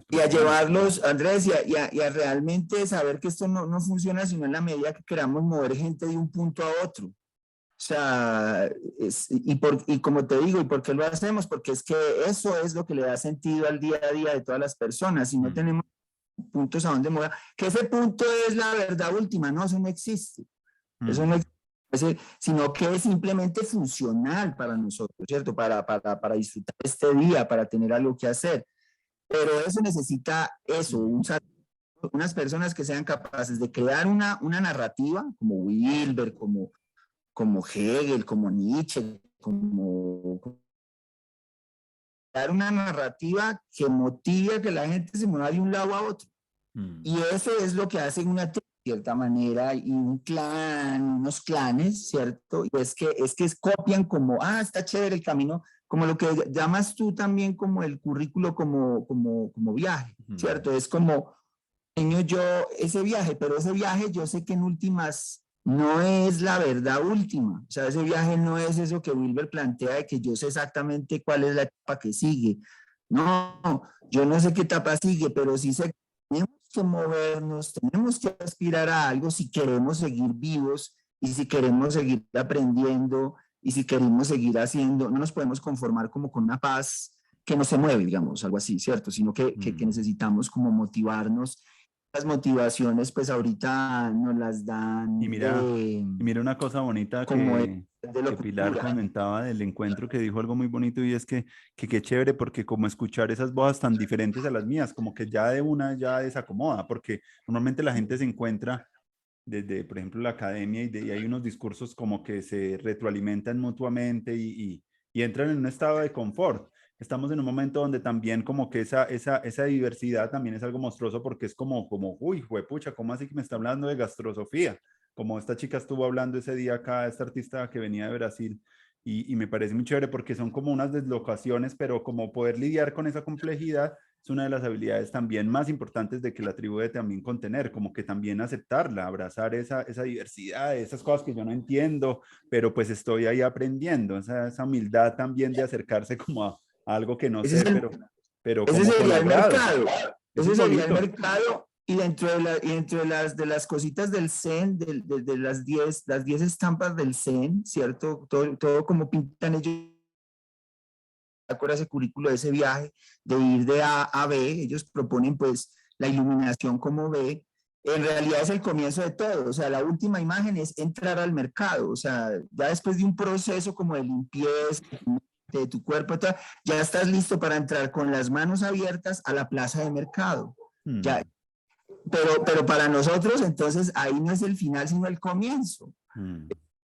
Y a llevarlos, Andrés, y a realmente saber que esto no funciona sino en la medida que queramos mover gente de un punto a otro. O sea, y como te digo, ¿y por qué lo hacemos? Porque es que eso es lo que le da sentido al día a día de todas las personas. Si no tenemos puntos a donde mover, que ese punto es la verdad última, no, eso no existe. Eso no existe, sino que es simplemente funcional para nosotros, ¿cierto? Para disfrutar este día, para tener algo que hacer. Pero eso necesita unas personas que sean capaces de crear una narrativa, como Wilber, como como Hegel, como Nietzsche, como dar una narrativa que motive a que la gente se mueva de un lado a otro. Y eso es lo que hace una tribu, de cierta manera, y un clan, unos clanes, ¿cierto? Y es que copian como, está chévere el camino, como lo que llamas tú también como el currículo como viaje, ¿cierto? Es como, yo ese viaje, pero ese viaje yo sé que en últimas no es la verdad última. O sea, ese viaje no es eso que Wilber plantea de que yo sé exactamente cuál es la etapa que sigue. No, yo no sé qué etapa sigue, pero sí sé que tenemos que movernos, tenemos que aspirar a algo si queremos seguir vivos y si queremos seguir aprendiendo y si queremos seguir haciendo. No nos podemos conformar como con una paz que no se mueve, digamos, algo así, ¿cierto? Sino que necesitamos como motivarnos. Las motivaciones, pues ahorita nos las dan Y mira una cosa bonita como que Pilar comentaba del encuentro, que dijo algo muy bonito, y es que qué chévere, porque como escuchar esas voces tan diferentes a las mías, como que ya de una ya desacomoda, porque normalmente la gente se encuentra desde, por ejemplo, la academia y hay unos discursos como que se retroalimentan mutuamente y entran en un estado de confort. Estamos en un momento donde también como que esa diversidad también es algo monstruoso, porque es uy, juepucha, ¿cómo así que me está hablando de gastrosofía? Como esta chica estuvo hablando ese día acá, esta artista que venía de Brasil, y me parece muy chévere porque son como unas deslocaciones, pero como poder lidiar con esa complejidad es una de las habilidades también más importantes de que la tribu debe también contener, como que también aceptarla, abrazar esa diversidad, esas cosas que yo no entiendo, pero pues estoy ahí aprendiendo, esa humildad también de acercarse como a algo que no sé, pero ese como con sería el agrado. mercado. Eso Ese es sería el bonito. mercado. Y dentro de las cositas del Zen, de las 10 estampas del Zen, ¿cierto? Todo como pintan ellos, acuerdas ese currículo de ese viaje, de ir de A a B, ellos proponen pues la iluminación como B, en realidad es el comienzo de todo, o sea, la última imagen es entrar al mercado, o sea, ya después de un proceso como de limpieza de tu cuerpo, ya estás listo para entrar con las manos abiertas a la plaza de mercado. Ya, pero para nosotros entonces ahí no es el final, sino el comienzo.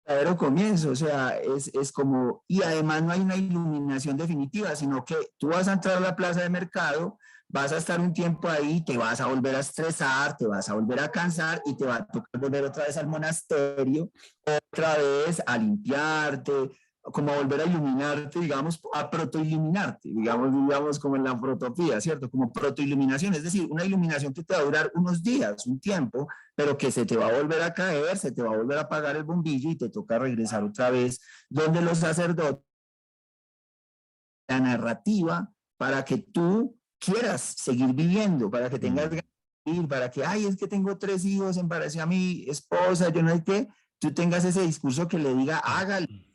Verdadero comienzo, o sea, es como, y además no hay una iluminación definitiva, sino que tú vas a entrar a la plaza de mercado, vas a estar un tiempo ahí, te vas a volver a estresar, te vas a volver a cansar y te va a tocar volver otra vez al monasterio, otra vez a limpiarte, como a volver a iluminarte, digamos, a protoiluminarte, digamos como en la protopía, ¿cierto? Como protoiluminación, es decir, una iluminación que te va a durar unos días, un tiempo, pero que se te va a volver a caer, se te va a volver a apagar el bombillo y te toca regresar otra vez donde los sacerdotes, la narrativa para que tú quieras seguir viviendo, para que tengas ganas de vivir, para que, es que tengo 3 hijos, embaracé a mi esposa, yo no sé qué, tú tengas ese discurso que le diga, hágale.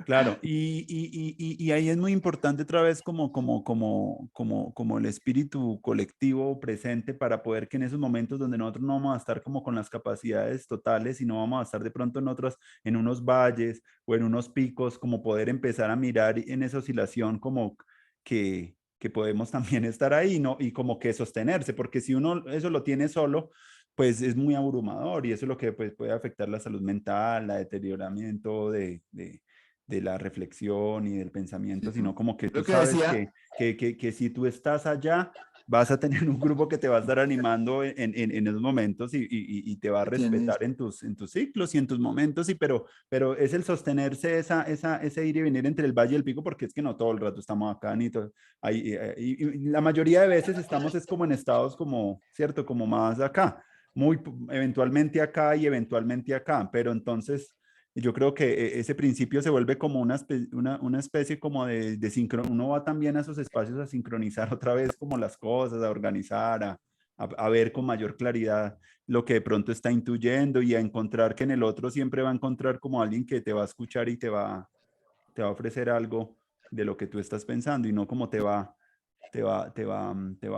Claro, y ahí es muy importante otra vez como el espíritu colectivo presente para poder que en esos momentos donde nosotros no vamos a estar como con las capacidades totales y no vamos a estar de pronto en unos valles o en unos picos, como poder empezar a mirar en esa oscilación como que podemos también estar ahí, ¿no? Y como que sostenerse, porque si uno eso lo tiene solo, pues es muy abrumador y eso es lo que pues, puede afectar la salud mental, la deterioramiento de la reflexión y del pensamiento, sino como que tú sabes que si tú estás allá, vas a tener un grupo que te va a estar animando en esos momentos y te va a respetar en tus ciclos y en tus momentos, pero es el sostenerse ese ir y venir entre el valle y el pico, porque es que no todo el rato estamos acá, ni todo, y la mayoría de veces estamos es como en estados como, ¿cierto? Como más acá, muy eventualmente acá y eventualmente acá, pero entonces yo creo que ese principio se vuelve como una especie como de sincron. Uno va también a esos espacios a sincronizar otra vez como las cosas, a organizar, a ver con mayor claridad lo que de pronto está intuyendo y a encontrar que en el otro siempre va a encontrar como alguien que te va a escuchar y te va a ofrecer algo de lo que tú estás pensando y no como te va a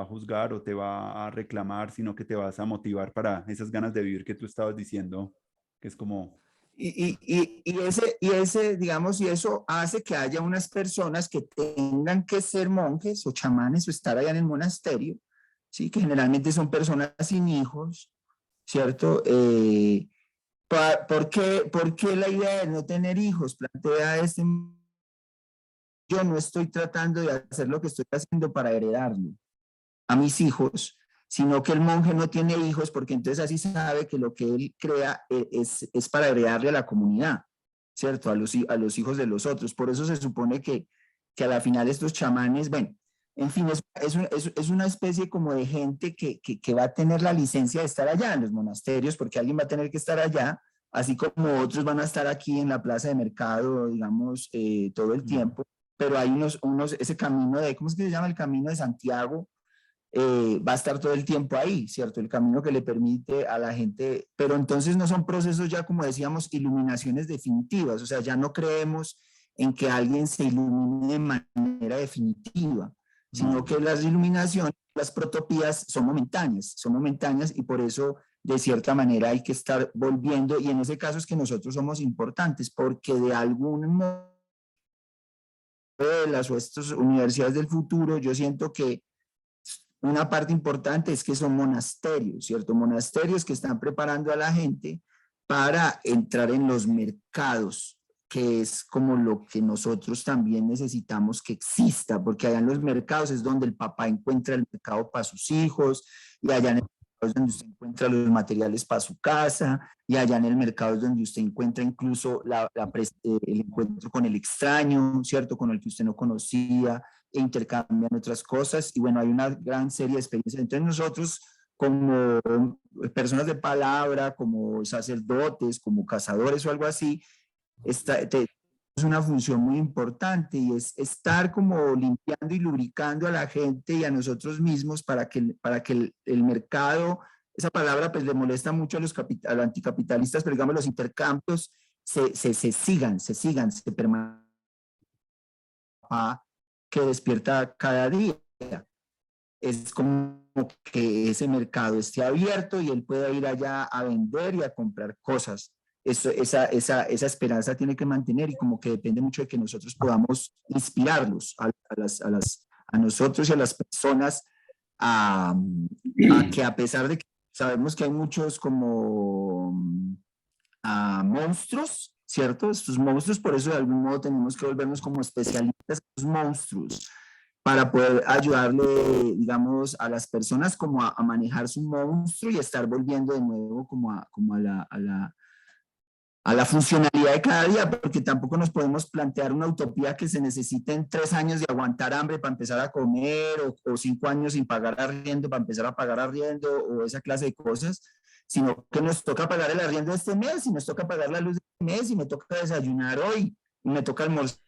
juzgar o te va a reclamar, sino que te vas a motivar para esas ganas de vivir que tú estabas diciendo, que es como... ese, digamos, y eso hace que haya unas personas que tengan que ser monjes o chamanes o estar allá en el monasterio, ¿sí? Que generalmente son personas sin hijos, ¿cierto? ¿Por qué la idea de no tener hijos? Plantea este. Yo no estoy tratando de hacer lo que estoy haciendo para heredarlo a mis hijos, sino que el monje no tiene hijos porque entonces así sabe que lo que él crea es para heredarle a la comunidad, ¿cierto? A los hijos de los otros. Por eso se supone que a la final estos chamanes, bueno, en fin, es una especie como de gente que va a tener la licencia de estar allá en los monasterios, porque alguien va a tener que estar allá, así como otros van a estar aquí en la plaza de mercado, digamos, todo el tiempo. Pero hay ese camino de, ¿cómo es que se llama? El camino de Santiago, va a estar todo el tiempo ahí, ¿cierto? El camino que le permite a la gente, pero entonces no son procesos ya, como decíamos, iluminaciones definitivas, o sea, ya no creemos en que alguien se ilumine de manera definitiva, sino que las iluminaciones, las protopías son momentáneas y por eso de cierta manera hay que estar volviendo, y en ese caso es que nosotros somos importantes, porque de algún modo de o estas universidades del futuro, yo siento que una parte importante es que son monasterios, ¿cierto? Monasterios que están preparando a la gente para entrar en los mercados, que es como lo que nosotros también necesitamos que exista, porque allá en los mercados es donde el papá encuentra el mercado para sus hijos, y allá en el mercado es donde usted encuentra los materiales para su casa, y allá en el mercado es donde usted encuentra incluso el encuentro con el extraño, ¿cierto? Con el que usted no conocía, e intercambian otras cosas, y bueno, hay una gran serie de experiencias. Entonces nosotros, como personas de palabra, como sacerdotes, como cazadores o algo así, es una función muy importante, y es estar como limpiando y lubricando a la gente y a nosotros mismos para que el mercado, esa palabra pues le molesta mucho a los anticapitalistas, pero digamos los intercambios se sigan, se permanezcan, que despierta cada día. Es como que ese mercado esté abierto y él pueda ir allá a vender y a comprar cosas. Esa esperanza tiene que mantener, y como que depende mucho de que nosotros podamos inspirarlos a nosotros y a las personas a que, a pesar de que sabemos que hay muchos como monstruos, ¿cierto? Estos monstruos, por eso de algún modo tenemos que volvernos como especialistas en los monstruos, para poder ayudarle, digamos, a las personas como a manejar su monstruo y estar volviendo de nuevo como a la funcionalidad de cada día, porque tampoco nos podemos plantear una utopía que se necesiten 3 años de aguantar hambre para empezar a comer, o 5 años sin pagar arriendo para empezar a pagar arriendo, o esa clase de cosas, sino que nos toca pagar el arriendo de este mes, y nos toca pagar la luz de este mes, y me toca desayunar hoy, y me toca almorzar.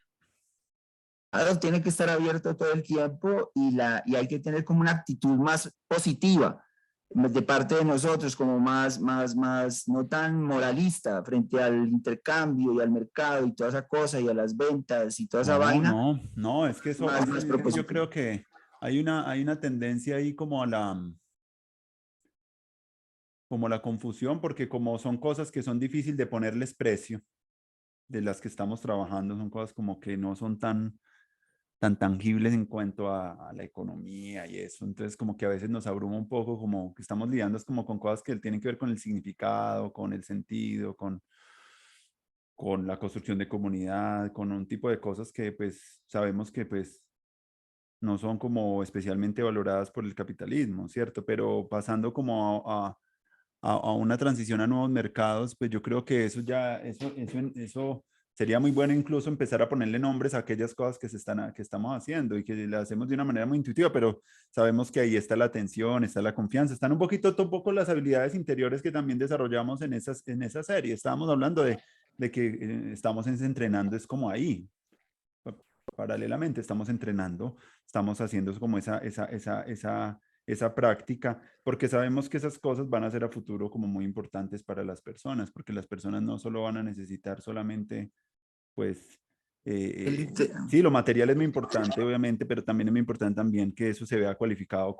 Tiene que estar abierto todo el tiempo, y hay que tener como una actitud más positiva de parte de nosotros, como más no tan moralista frente al intercambio y al mercado y toda esa cosa, y a las ventas y toda esa vaina. No, es que eso, Más yo creo que hay una tendencia ahí como a la confusión, porque como son cosas que son difíciles de ponerles precio, de las que estamos trabajando, son cosas como que no son tan tangibles en cuanto a la economía y eso. Entonces como que a veces nos abruma un poco, como que estamos lidiando como con cosas que tienen que ver con el significado, con el sentido, con la construcción de comunidad, con un tipo de cosas que pues sabemos que pues no son como especialmente valoradas por el capitalismo, ¿cierto? Pero pasando como a una transición a nuevos mercados, pues yo creo que eso sería muy bueno, incluso empezar a ponerle nombres a aquellas cosas que estamos haciendo, y que le hacemos de una manera muy intuitiva, pero sabemos que ahí está la atención, está la confianza, están un poco las habilidades interiores que también desarrollamos en esa serie. Estábamos hablando de que estamos entrenando, es como ahí. Paralelamente estamos entrenando, estamos haciendo como esa práctica, porque sabemos que esas cosas van a ser a futuro como muy importantes para las personas, porque las personas no solo van a necesitar solamente, pues, sí, lo material es muy importante, obviamente, pero también es muy importante también que eso se vea cualificado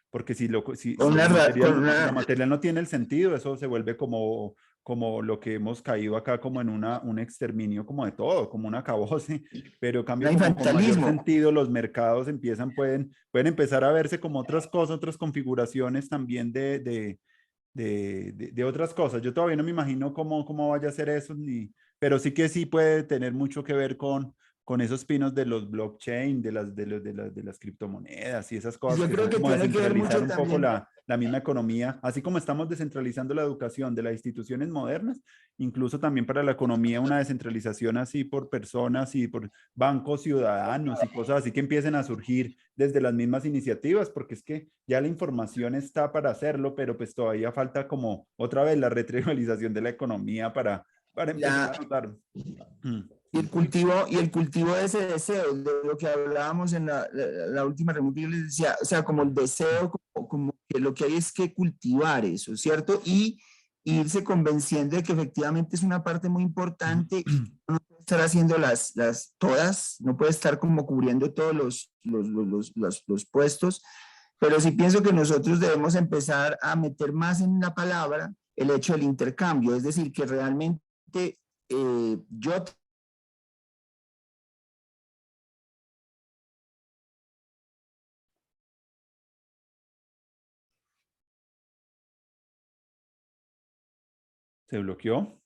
porque si lo material no tiene el sentido, eso se vuelve como lo que hemos caído acá, como en un exterminio como de todo, como un acabose, pero cambio como con mayor sentido, los mercados pueden empezar a verse como otras cosas, otras configuraciones también de otras cosas. Yo todavía no me imagino cómo vaya a ser eso, pero sí que sí puede tener mucho que ver con esos pinos de los blockchain, de las criptomonedas y esas cosas Yo que creo son que como tiene que ver descentralizar mucho un poco también. la misma economía, así como estamos descentralizando la educación de las instituciones modernas, incluso también para la economía una descentralización así por personas y por bancos ciudadanos y cosas así que empiecen a surgir desde las mismas iniciativas, porque es que ya la información está para hacerlo, pero pues todavía falta como otra vez la retroalimentación de la economía para empezar La, a notar. y el cultivo de ese deseo, de lo que hablábamos en la última reunión que yo les decía, o sea, como el deseo, como que lo que hay es que cultivar eso, ¿cierto? Y irse convenciendo de que efectivamente es una parte muy importante y no puede estar haciendo todas, no puede estar como cubriendo todos los puestos, pero sí pienso que nosotros debemos empezar a meter más en la palabra el hecho del intercambio, es decir, que realmente yo ¿Se bloqueó?